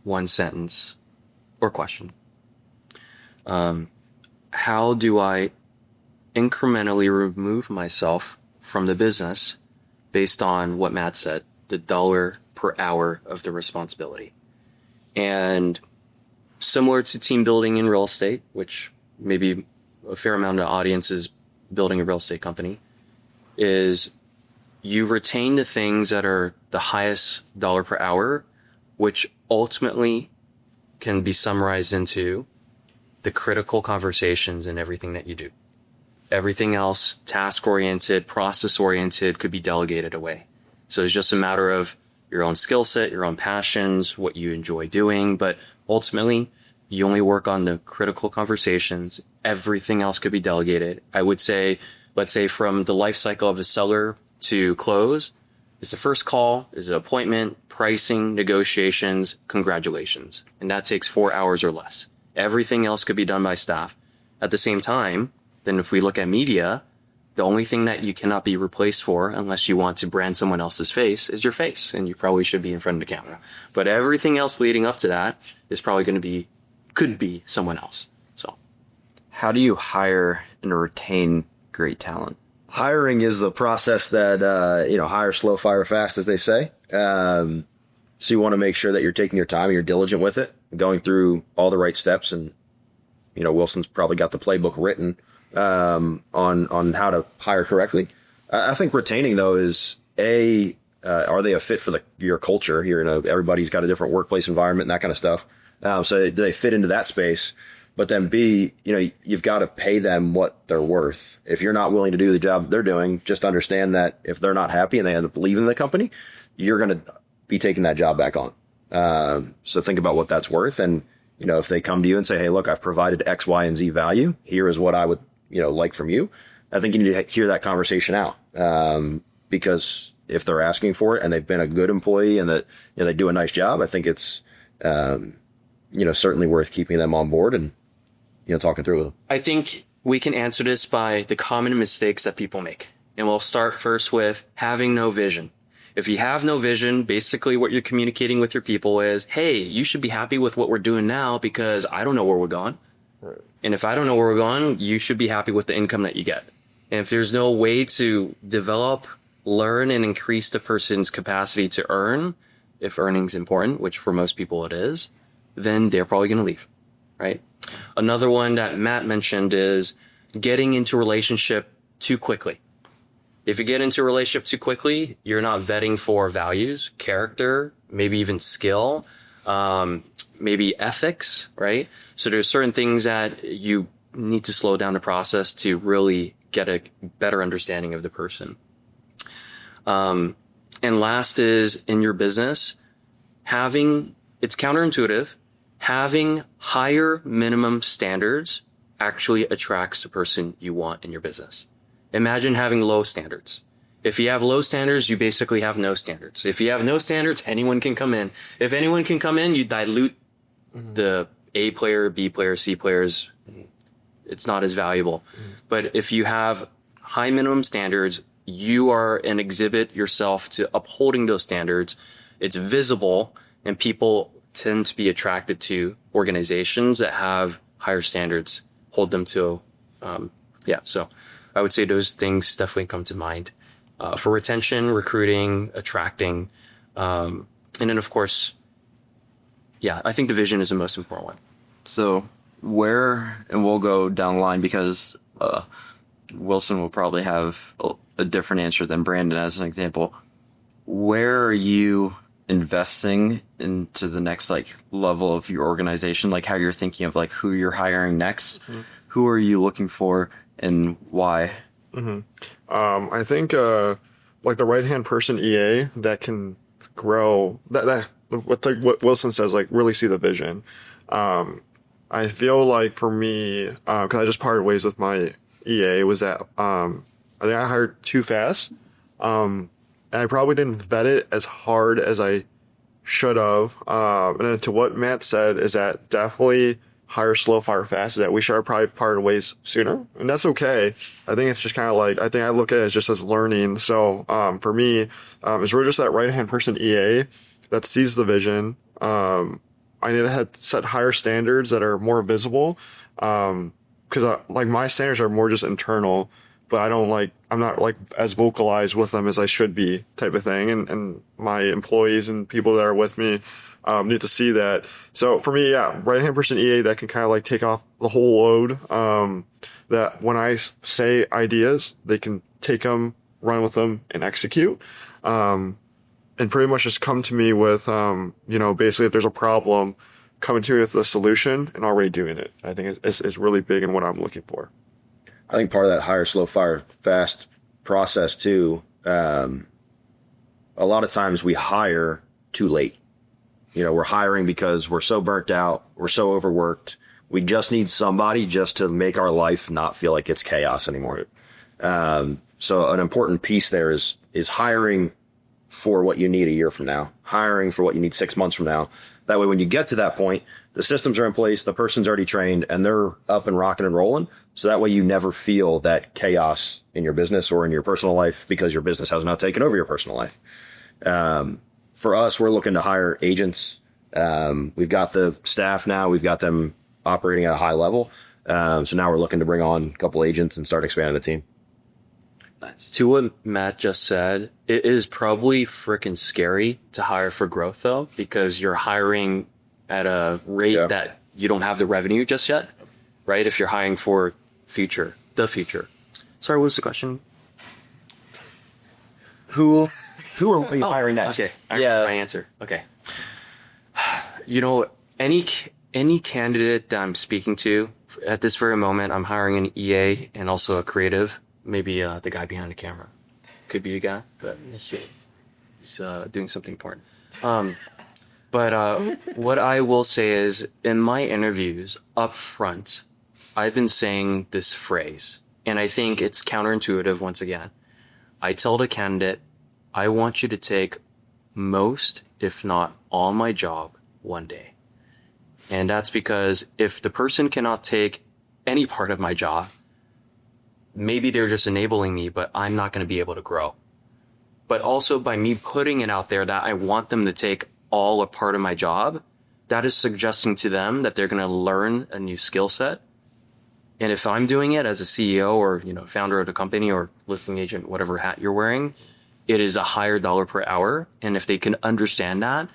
one sentence or question. How do I incrementally remove myself from the business based on what Matt said, the dollar per hour of the responsibility? And similar to team building in real estate, which maybe a fair amount of the audience is building a real estate company, is you retain the things that are the highest dollar per hour, which ultimately can be summarized into the critical conversations in everything that you do. Everything else, task-oriented, process-oriented, could be delegated away. So it's just a matter of your own skill set, your own passions, what you enjoy doing. But ultimately, you only work on the critical conversations. Everything else could be delegated. I would say, let's say from the life cycle of a seller to close, it's the first call, is an appointment, pricing, negotiations, congratulations. And that takes 4 hours or less. Everything else could be done by staff. At the same time, then if we look at media, the only thing that you cannot be replaced for, unless you want to brand someone else's face, is your face. And you probably should be in front of the camera. But everything else leading up to that is probably going to be, could be someone else. So how do you hire and retain great talent? hiring is the process that, hire slow, fire fast, as they say. So you want to make sure that you're taking your time and you're diligent with it, going through all the right steps. And, Wilson's probably got the playbook written on how to hire correctly. I think retaining, though, is are they a fit for your culture? Everybody's got a different workplace environment and that kind of stuff. So do they fit into that space? But then B, you've got to pay them what they're worth. If you're not willing to do the job that they're doing, just understand that if they're not happy and they end up leaving the company, you're going to be taking that job back on. So think about what that's worth. And, if they come to you and say, hey, look, I've provided X, Y, and Z value. Here is what I would, like from you. I think you need to hear that conversation out. Because if they're asking for it and they've been a good employee and that they do a nice job, I think it's, certainly worth keeping them on board and, talking through with them. I think we can answer this by the common mistakes that people make. And we'll start first with having no vision. If you have no vision, basically what you're communicating with your people is, hey, you should be happy with what we're doing now because I don't know where we're going. Right. And if I don't know where we're going, you should be happy with the income that you get. And if there's no way to develop, learn, and increase the person's capacity to earn, if earning's important, which for most people it is, then they're probably going to leave, right? Another one that Matt mentioned is getting into a relationship too quickly. If you get into a relationship too quickly, you're not vetting for values, character, maybe even skill, maybe ethics, right? So there's certain things that you need to slow down the process to really get a better understanding of the person. And last is in your business, it's counterintuitive, having higher minimum standards actually attracts the person you want in your business. Imagine having low standards. If you have low standards, you basically have no standards. If you have no standards, anyone can come in. If anyone can come in, you dilute the A player, B player, C players. It's not as valuable. But if you have high minimum standards, you are an exhibit yourself to upholding those standards. It's visible, and people tend to be attracted to organizations that have higher standards, hold them to, so I would say those things definitely come to mind for retention, recruiting, attracting. And then, of course, I think the vision is the most important one. So and we'll go down the line because Wilson will probably have a different answer than Brandon as an example. Where are you investing into the next level of your organization? Like how you're thinking of who you're hiring next? Mm-hmm. Who are you looking for? And why? Mm-hmm. I think the right-hand person EA that can grow that what Wilson says, really see the vision. I feel like for me, because I just parted ways with my EA, was that I think I hired too fast, and I probably didn't vet it as hard as I should have. And then to what Matt said is that definitely hire slow, fire fast, is that we should have probably parted ways sooner. And that's okay. I think it's just kind of I think I look at it as just as learning. So for me, it's really just that right-hand person EA that sees the vision. I need to set higher standards that are more visible. Because my standards are more just internal, but I'm not as vocalized with them as I should be type of thing. And my employees and people that are with me need to see that. So for me, right-hand person EA that can kind of take off the whole load. That when I say ideas, they can take them, run with them, and execute. And pretty much just come to me with, basically if there's a problem, coming to me with a solution and already doing it. I think is really big in what I'm looking for. I think part of that hire slow, fire fast process too. A lot of times we hire too late. We're hiring because we're so burnt out, we're so overworked. We just need somebody just to make our life not feel like it's chaos anymore. So an important piece there is hiring for what you need a year from now, hiring for what you need 6 months from now. That way, when you get to that point, the systems are in place, the person's already trained, and they're up and rocking and rolling. So that way you never feel that chaos in your business or in your personal life because your business has not taken over your personal life. For us, we're looking to hire agents. We've got the staff now. We've got them operating at a high level. So now we're looking to bring on a couple agents and start expanding the team. Nice. To what Matt just said, it is probably freaking scary to hire for growth though, because you're hiring at a rate that you don't have the revenue just yet, right? If you're hiring for the future. Sorry, what was the question? Who are you hiring next? Okay, my answer. Okay. You know, any candidate that I'm speaking to at this very moment, I'm hiring an EA and also a creative. Maybe the guy behind the camera could be the guy, but let's see. He's doing something important. But what I will say is, in my interviews up front, I've been saying this phrase, and I think it's counterintuitive once again. I tell the candidate, I want you to take most, if not all, my job one day. And that's because if the person cannot take any part of my job, maybe they're just enabling me, but I'm not going to be able to grow. But also by me putting it out there that I want them to take all or part of my job, that is suggesting to them that they're going to learn a new skill set. And if I'm doing it as a CEO or, founder of the company or listing agent, whatever hat you're wearing, it is a higher dollar per hour. And if they can understand that,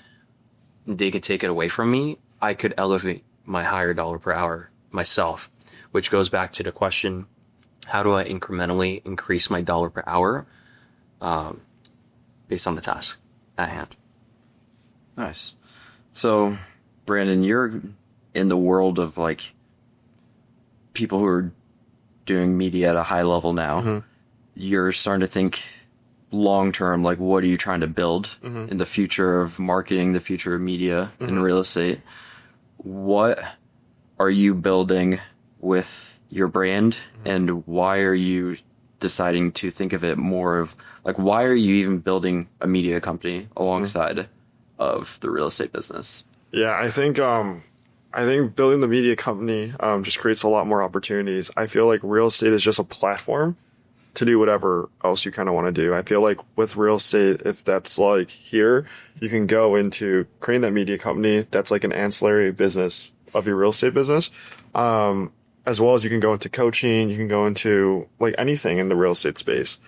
they could take it away from me. I could elevate my higher dollar per hour myself, which goes back to the question, how do I incrementally increase my dollar per hour based on the task at hand? Nice. So, Brandon, you're in the world of people who are doing media at a high level now. Mm-hmm. You're starting to think long term, what are you trying to build in the future of marketing, the future of media and real estate? What are you building with your brand, and why are you deciding to think of it more of why are you even building a media company alongside of the real estate business? Yeah, I think building the media company just creates a lot more opportunities. I feel like real estate is just a platform to do whatever else you kind of want to do. I feel like with real estate, if that's here, you can go into creating that media company that's an ancillary business of your real estate business. As well as you can go into coaching, you can go into anything in the real estate space.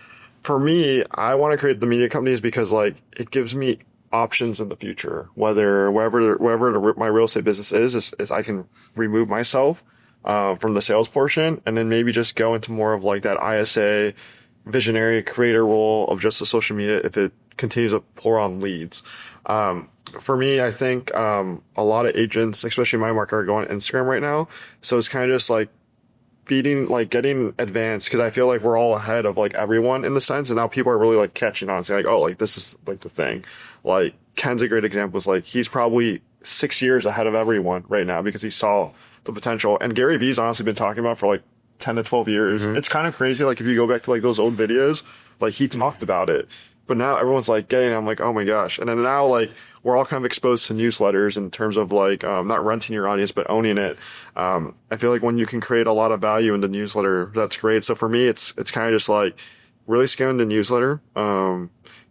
For me, I want to create the media companies because it gives me options in the future, wherever my real estate business is I can remove myself from the sales portion and then maybe just go into more of that ISA visionary creator role of just the social media if it continues to pour on leads. For me, I think a lot of agents, especially in my market, are going Instagram right now. So it's kind of just getting advanced, because I feel we're all ahead of everyone in the sense, and now people are really catching on, saying this is the thing. Ken's a great example. Is he's probably 6 years ahead of everyone right now because he saw the potential. And Gary Vee's honestly been talking about for 10 to 12 years. It's kind of crazy. If you go back to those old videos, he talked about it. But now everyone's getting it. I'm oh my gosh. And then now we're all kind of exposed to newsletters in terms of not renting your audience, but owning it. I feel when you can create a lot of value in the newsletter, that's great. So for me, it's kind of just really scaling the newsletter.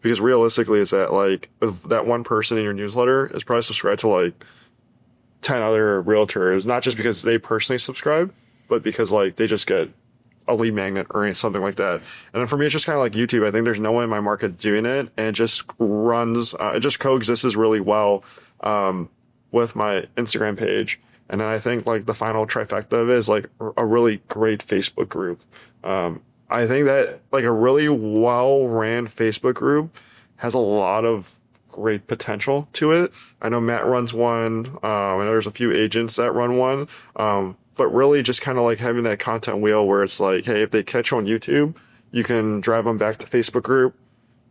Because realistically is that that one person in your newsletter is probably subscribed to 10 other realtors, not just because they personally subscribe, but because they just get a lead magnet or something like that. And then for me, it's just kind of YouTube. I think there's no one in my market doing it, and it just runs, it just coexists really well with my Instagram page. And then I think the final trifecta of it is a really great Facebook group. I think that a really well-ran Facebook group has a lot of great potential to it. I know Matt runs one. I know there's a few agents that run one. But really just kind of having that content wheel where it's hey, if they catch you on YouTube, you can drive them back to Facebook group,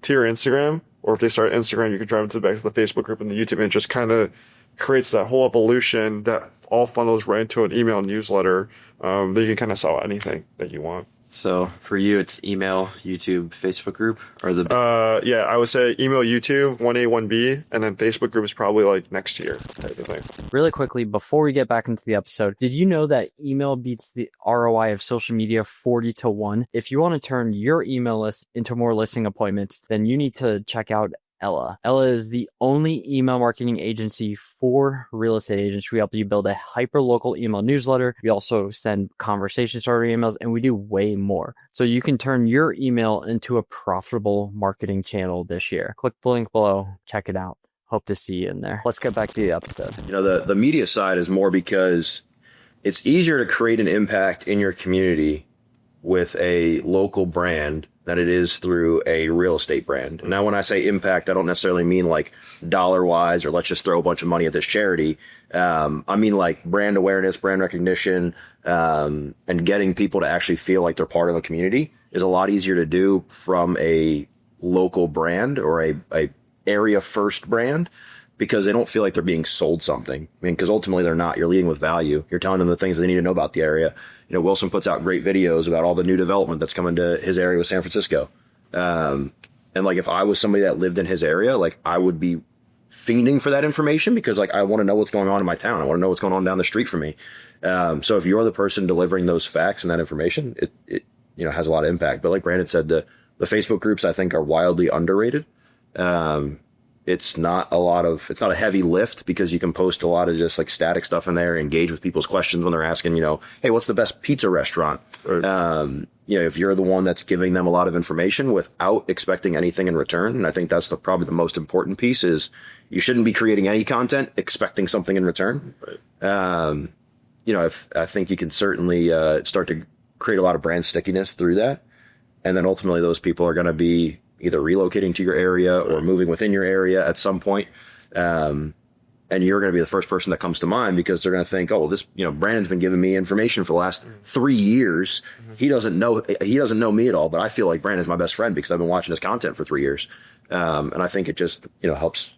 to your Instagram, or if they start Instagram, you can drive them back to the Facebook group and the YouTube, and it just kind of creates that whole evolution that all funnels right into an email newsletter that you can kind of sell anything that you want. So for you, it's email, YouTube, Facebook group, or the... Yeah, I would say email, YouTube, 1A, 1B, and then Facebook group is probably next year type of thing. Really quickly, before we get back into the episode, did you know that email beats the ROI of social media 40-1? If you want to turn your email list into more listing appointments, then you need to check out Ella. Ella is the only email marketing agency for real estate agents. We help you build a hyper-local email newsletter. We also send conversation starter emails, and we do way more. So you can turn your email into a profitable marketing channel this year. Click the link below. Check it out. Hope to see you in there. Let's get back to the episode. You know, the media side is more because it's easier to create an impact in your community with a local brand than it is through a real estate brand. Now, when I say impact, I don't necessarily mean like dollar wise or let's just throw a bunch of money at this charity. I mean like brand awareness, brand recognition, and getting people to actually feel like they're part of a community is a lot easier to do from a local brand or a area first brand, because they don't feel like they're being sold something. I mean, because ultimately they're not. You're leading with value. You're telling them the things they need to know about the area. You know, Wilson puts out great videos about all the new development that's coming to his area with San Francisco. And like, if I was somebody that lived in his area, like I would be fiending for that information because like, I want to know what's going on in my town. I want to know what's going on down the street from me. So if you're the person delivering those facts and that information, it you know, has a lot of impact. But like Brandon said, the Facebook groups I think are wildly underrated. It's not a heavy lift because you can post a lot of just like static stuff in there, engage with people's questions when they're asking, you know, hey, what's the best pizza restaurant? Right. You know, if you're the one that's giving them a lot of information without expecting anything in return, and I think that's probably the most important piece is you shouldn't be creating any content expecting something in return. Right. You know, I think you can certainly start to create a lot of brand stickiness through that. And then ultimately those people are going to be either relocating to your area or moving within your area at some point. And you're going to be the first person that comes to mind because they're going to think, oh, well, this, you know, Brandon's been giving me information for the last 3 years. He doesn't know me at all, but I feel like Brandon's my best friend because I've been watching his content for 3 years. And I think it just, you know, helps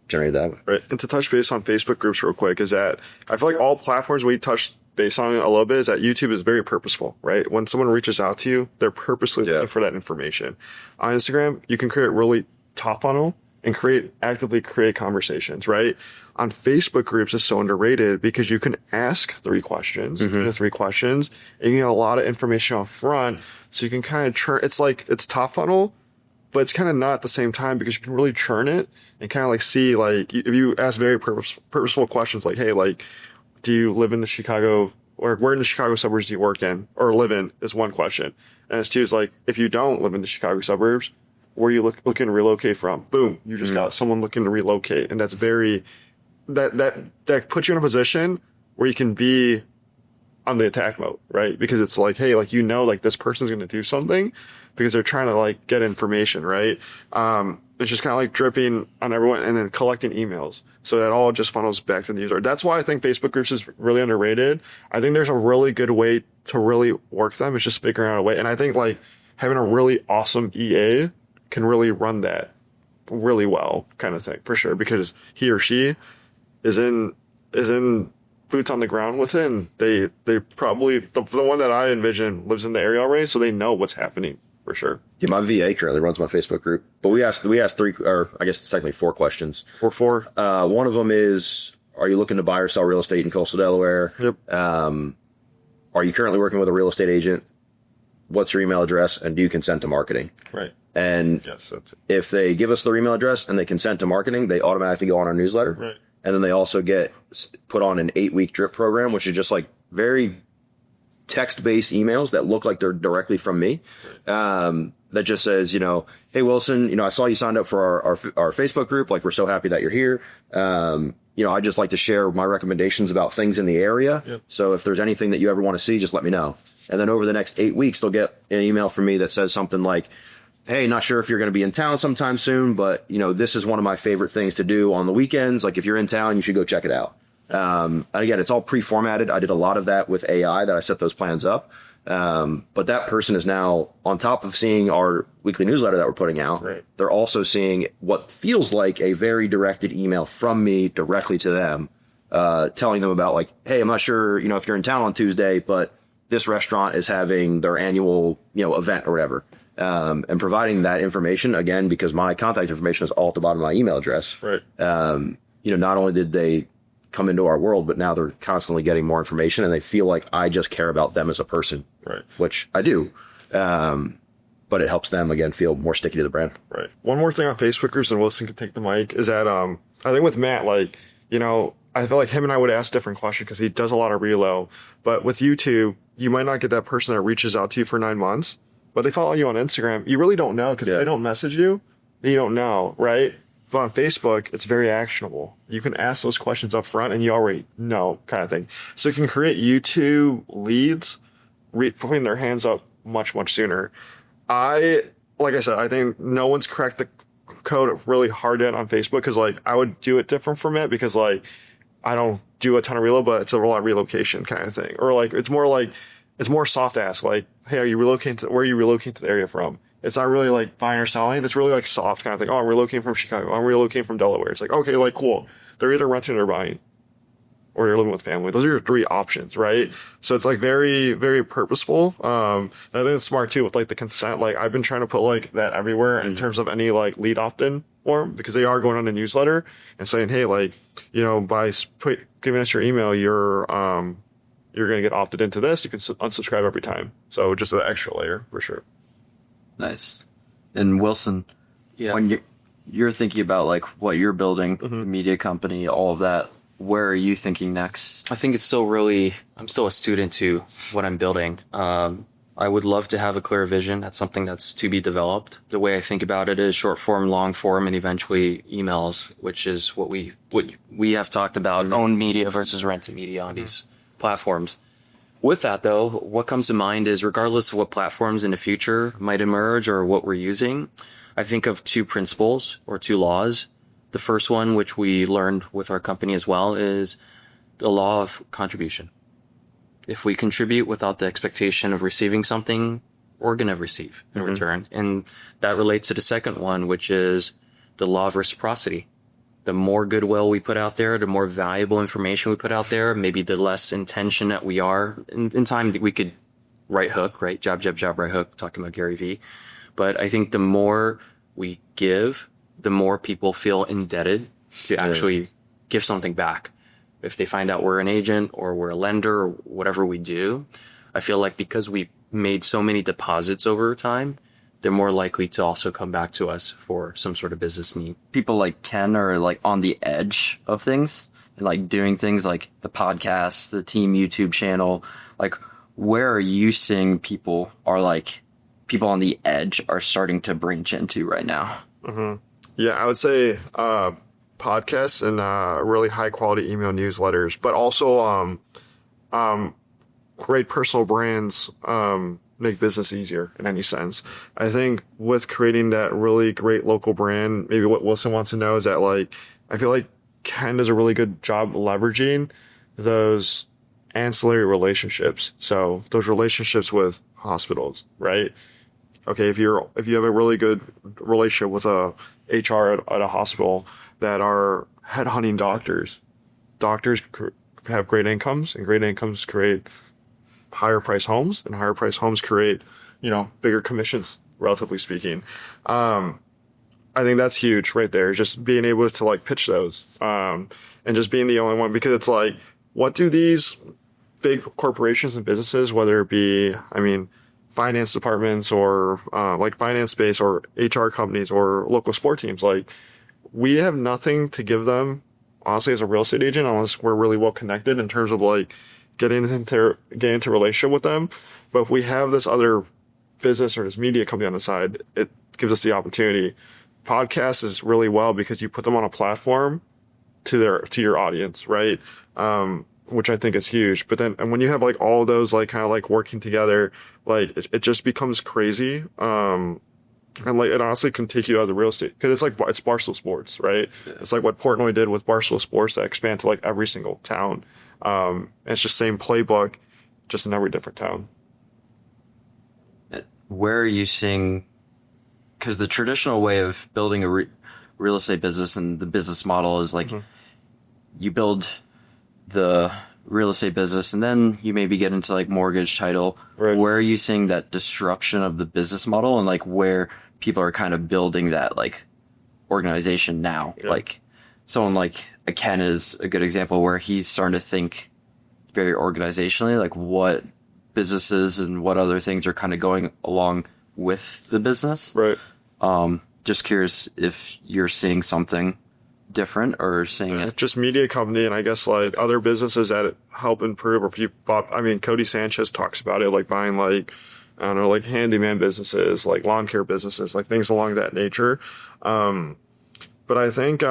generate that. Right. And to touch base on Facebook groups real quick is that I feel like all platforms we touched based on it a little bit is that YouTube is very purposeful, right? When someone reaches out to you, they're purposely looking for that information. On Instagram, you can create really top funnel and actively create conversations, right? On Facebook groups, it's so underrated because you can ask 3 questions, and you get a lot of information up front. So you can kind of churn. It's like, it's top funnel, but it's kind of not at the same time because you can really churn it and kind of like see, like, if you ask very purposeful questions like, hey, like, do you live in the Chicago, or where in the Chicago suburbs do you work in or live in is one question. And it's 2 is like, if you don't live in the Chicago suburbs, where are you looking to relocate from? Boom. You just got someone looking to relocate. And that's very, that puts you in a position where you can be on the attack mode, right? Because it's like, hey, like, you know, like this person's going to do something because they're trying to like get information, right? It's just kind of like dripping on everyone and then collecting emails. So that all just funnels back to the user. That's why I think Facebook groups is really underrated. I think there's a really good way to really work them. It's just figuring out a way. And I think like having a really awesome EA can really run that really well kind of thing for sure. Because he or she is in boots on the ground with it. And they probably, the one that I envision lives in the area already. So they know what's happening. For sure. Yeah, my VA currently runs my Facebook group, but we asked 3, or I guess it's technically 4 questions. 4. One of them is, are you looking to buy or sell real estate in coastal Delaware? Yep. Are you currently working with a real estate agent? What's your email address? And do you consent to marketing? Right. And yes, that's it. If they give us their email address and they consent to marketing, they automatically go on our newsletter. Right. And then they also get put on an 8-week drip program, which is just like very text-based emails that look like they're directly from me. That just says, you know, hey, Wilson, you know, I saw you signed up for our Facebook group. Like, we're so happy that you're here. You know, I just like to share my recommendations about things in the area. Yep. So if there's anything that you ever want to see, just let me know. And then over the next 8 weeks, they'll get an email from me that says something like, hey, not sure if you're going to be in town sometime soon, but, you know, this is one of my favorite things to do on the weekends. Like, if you're in town, you should go check it out. And again, it's all pre-formatted. I did a lot of that with AI that I set those plans up. But that person is now, on top of seeing our weekly newsletter that we're putting out, right, they're also seeing what feels like a very directed email from me directly to them, telling them about like, hey, I'm not sure, you know, if you're in town on Tuesday, but this restaurant is having their annual, you know, event or whatever. And providing that information, again, because my contact information is all at the bottom of my email address. Right. You know, not only did they come into our world, but now they're constantly getting more information and they feel like I just care about them as a person. Right. Which I do. but it helps them again feel more sticky to the brand. Right. One more thing on Facebook groups, and Wilson can take the mic, is that I think with Matt, like, you know, I feel like him and I would ask different questions because he does a lot of relo. But with YouTube, you might not get that person that reaches out to you for 9 months, but they follow you on Instagram. You really don't know, because if they don't message you, you don't know, right? But on Facebook, it's very actionable. You can ask those questions up front and you already know, kind of thing. So you can create YouTube leads, putting their hands up much, much sooner. Like I said, I think no one's cracked the code really hard yet on Facebook, because like I would do it different from it, because like I don't do a ton of reload, but it's a lot of relocation kind of thing. Or like it's more soft ask, like, hey, where are you relocating to the area from? It's not really like buying or selling. It's really like soft kind of thing. Oh, I'm relocating from Chicago. I'm relocating from Delaware. It's like, okay, like cool. They're either renting or buying, or you're living with family. Those are your 3 options, right? So it's like very, very purposeful. And I think it's smart too with like the consent. Like I've been trying to put like that everywhere in terms of any like lead opt-in form, because they are going on a newsletter and saying, hey, like, you know, by giving us your email, you're going to get opted into this. You can unsubscribe every time. So just an extra layer for sure. Nice. And Wilson, when you're thinking about like what you're building, the media company, all of that, where are you thinking next? I think it's I'm still a student to what I'm building. I would love to have a clear vision. That's something that's to be developed. The way I think about it is short form, long form, and eventually emails, which is what we have talked about, owned media versus rented media on these platforms. With that, though, what comes to mind is regardless of what platforms in the future might emerge or what we're using, I think of 2 principles or 2 laws. The first one, which we learned with our company as well, is the law of contribution. If we contribute without the expectation of receiving something, we're going to receive in return. And that relates to the second one, which is the law of reciprocity. The more goodwill we put out there, the more valuable information we put out there, maybe the less intention that we are. In time, we could right hook, right? Job, right hook, talking about Gary Vee. But I think the more we give, the more people feel indebted to actually give something back. If they find out we're an agent or we're a lender or whatever we do, I feel like because we made so many deposits over time, they're more likely to also come back to us for some sort of business need. People like Ken are like on the edge of things and like doing things like the podcast, the team YouTube channel. Like, where are you seeing people on the edge are starting to branch into right now? Yeah, I would say podcasts and really high quality email newsletters, but also great personal brands make business easier in any sense. I think with creating that really great local brand, maybe what Wilson wants to know is that like I feel like Ken does a really good job leveraging those ancillary relationships. So those relationships with hospitals, right? Okay, if you have a really good relationship with a HR at a hospital that are headhunting doctors have great incomes, and great incomes create higher price homes, and higher price homes create, bigger commissions, relatively speaking. I think that's huge right there. Just being able to like pitch those, and just being the only one, because it's like, what do these big corporations and businesses, whether it be, finance departments or like finance space or HR companies or local sport teams, like we have nothing to give them, honestly, as a real estate agent, unless we're really well connected in terms of like getting into relationship with them. But if we have this other business or this media company on the side, it gives us the opportunity. Podcast is really well because you put them on a platform to your audience, right? Which I think is huge. But then, and when you have like all those like kind of like working together, like it just becomes crazy. And like it honestly can take you out of the real estate, because it's Barstool Sports, right? Yeah. It's like what Portnoy did with Barstool Sports that expand to like every single town. And it's just same playbook, just in every different town. Where are you seeing? Because the traditional way of building a real estate business and the business model is like you build the real estate business and then you maybe get into like mortgage title. Right. Where are you seeing that disruption of the business model, and like where people are kind of building that like organization now? Yeah. Like someone like a Ken is a good example where he's starting to think very organizationally, like what businesses and what other things are kind of going along with the business. Right. Just curious if you're seeing something different or seeing it. Just media company, and I guess like other businesses that help improve, or if you bought, I mean, Cody Sanchez talks about it, like buying like, I don't know, like handyman businesses, like lawn care businesses, like things along that nature. But I think,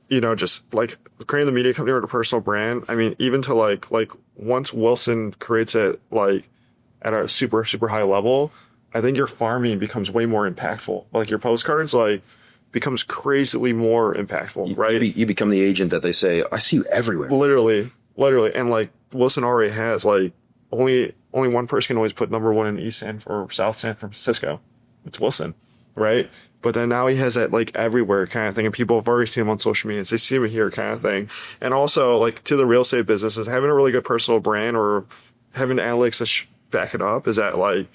you know, just like creating the media company or the personal brand. I mean, even to like once Wilson creates it like at a super, super high level, I think your farming becomes way more impactful. Like your postcards, like becomes crazily more impactful, right? You become the agent that they say, I see you everywhere. Literally. And like Wilson already has like only one person can always put number one in East San or South San Francisco. It's Wilson, right? But then now he has that like everywhere kind of thing, and people have already seen him on social media. They see him here kind of thing. And also like to the real estate businesses, having a really good personal brand or having analytics to back it up is that like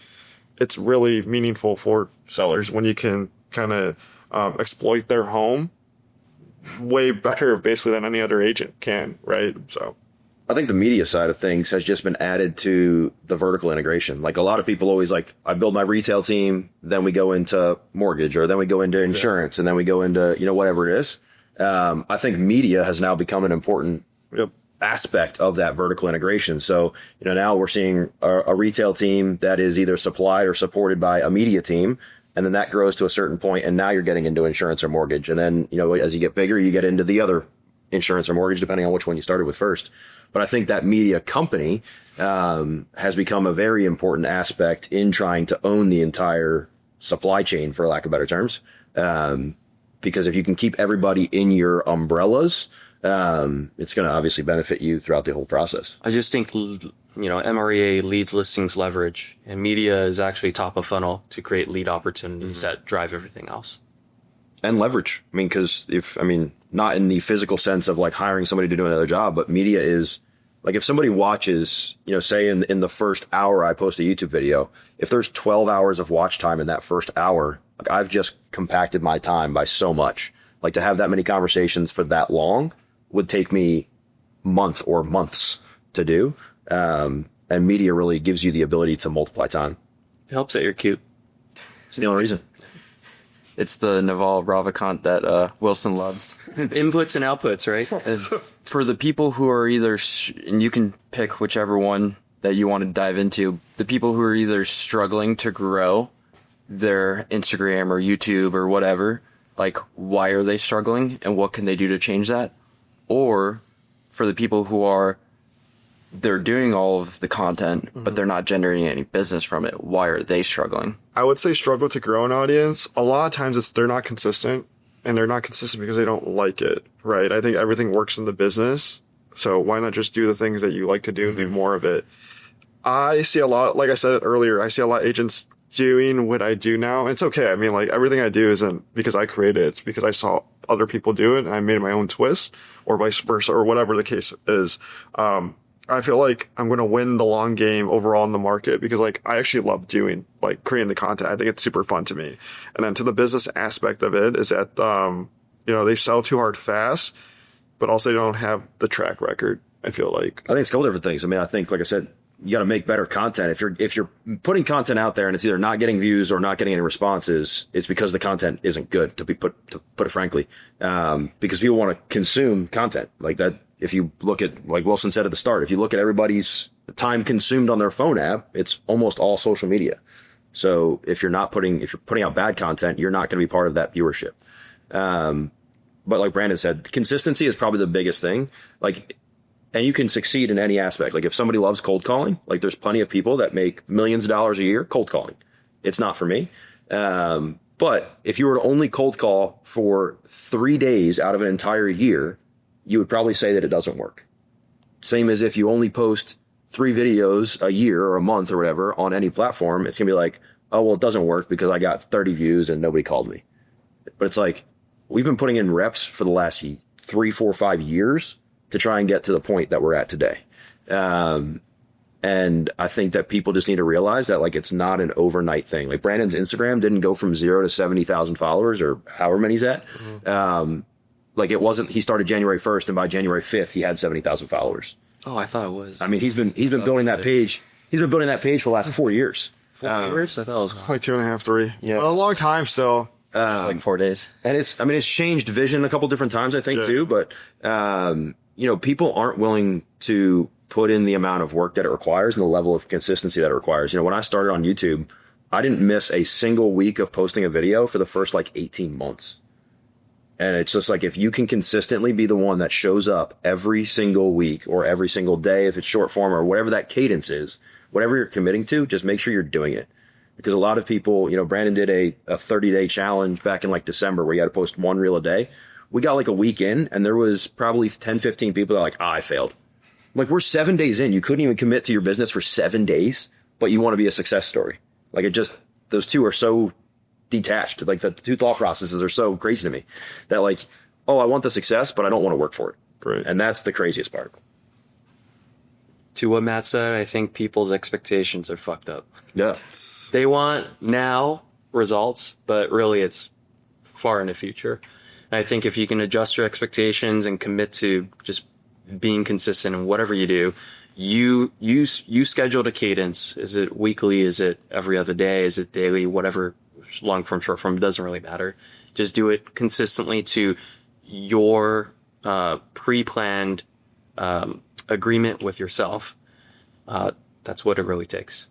it's really meaningful for sellers when you can kind of exploit their home way better basically than any other agent can, right? So I think the media side of things has just been added to the vertical integration. Like a lot of people always like, I build my retail team, then we go into mortgage, or then we go into insurance, and then we go into, you know, whatever it is. I think media has now become an important aspect of that vertical integration. So, you know, now we're seeing a retail team that is either supplied or supported by a media team. And then that grows to a certain point, and now you're getting into insurance or mortgage. And then, you know, as you get bigger, you get into the other insurance or mortgage, depending on which one you started with first. But I think that media company has become a very important aspect in trying to own the entire supply chain, for lack of better terms. Because if you can keep everybody in your umbrellas, it's going to obviously benefit you throughout the whole process. I just think, you know, MREA leads listings leverage, and media is actually top of funnel to create lead opportunities that drive everything else. And leverage. I mean, because not in the physical sense of like hiring somebody to do another job, but media is like if somebody watches, you know, say in the first hour I post a YouTube video, if there's 12 hours of watch time in that first hour, like I've just compacted my time by so much. Like to have that many conversations for that long would take me month or months to do. And media really gives you the ability to multiply time. It helps that you're cute. It's the only reason. It's the Naval Ravikant that Wilson loves. Inputs and outputs, right? Is for the people who are either, and you can pick whichever one that you want to dive into, the people who are either struggling to grow their Instagram or YouTube or whatever, like why are they struggling and what can they do to change that? Or for the people who are, they're doing all of the content, but they're not generating any business from it. Why are they struggling? I would say struggle to grow an audience. A lot of times they're not consistent, and they're not consistent because they don't like it, right? I think everything works in the business. So why not just do the things that you like to do and do more of it? I see a lot, like I said earlier, I see a lot of agents doing what I do now. It's okay. I mean, like everything I do isn't because I created it. It's because I saw other people do it and I made my own twist, or vice versa, or whatever the case is. I feel like I'm going to win the long game overall in the market because like I actually love doing like creating the content. I think it's super fun to me. And then to the business aspect of it is that, you know, they sell too hard fast, but also they don't have the track record. I feel like. I think it's a couple different things. I mean, I think, like I said, you got to make better content. If you're putting content out there and it's either not getting views or not getting any responses, it's because the content isn't good, to put it frankly. Because people want to consume content like that. If you look at, like Wilson said at the start, if you look at everybody's time consumed on their phone app, it's almost all social media. So if you're putting out bad content, you're not going to be part of that viewership. But like Brandon said, consistency is probably the biggest thing. Like, and you can succeed in any aspect. Like if somebody loves cold calling, like there's plenty of people that make millions of dollars a year cold calling. It's not for me. But if you were to only cold call for 3 days out of an entire year, you would probably say that it doesn't work. Same as if you only post 3 videos a year or a month or whatever on any platform, it's going to be like, oh, well, it doesn't work because I got 30 views and nobody called me. But it's like, we've been putting in reps for the last 3, 4, 5 years to try and get to the point that we're at today. And I think that people just need to realize that like it's not an overnight thing. Like Brandon's Instagram didn't go from 0 to 70,000 followers or however many he's at. Like it wasn't, he started January 1st and by January 5th, he had 70,000 followers. Oh, I thought it was. I mean, he's been building that page. He's been building that page for the last 4 years. 4 years? I thought it was Like 2.5, 3. Yeah. Well, a long time still. It's like 4 days. And it's changed vision a couple different times, I think, Yeah. too. But, people aren't willing to put in the amount of work that it requires and the level of consistency that it requires. When I started on YouTube, I didn't miss a single week of posting a video for the first 18 months. And it's just like, if you can consistently be the one that shows up every single week or every single day, if it's short form or whatever that cadence is, whatever you're committing to, just make sure you're doing it. Because a lot of people, Brandon did a 30-day challenge back in December where you had to post one reel a day. We got a week in and there was probably 10, 15 people that are I failed. We're 7 days in. You couldn't even commit to your business for 7 days, but you want to be a success story. Those two are so detached. The two thought processes are so crazy to me that I want the success, but I don't want to work for it. Right. And that's the craziest part. To what Matt said, I think people's expectations are fucked up. Yeah. They want now results, but really it's far in the future. And I think if you can adjust your expectations and commit to just being consistent in whatever you do, you scheduled a cadence. Is it weekly? Is it every other day? Is it daily? Whatever, long form, short form, doesn't really matter. Just do it consistently to your pre-planned agreement with yourself. That's what it really takes.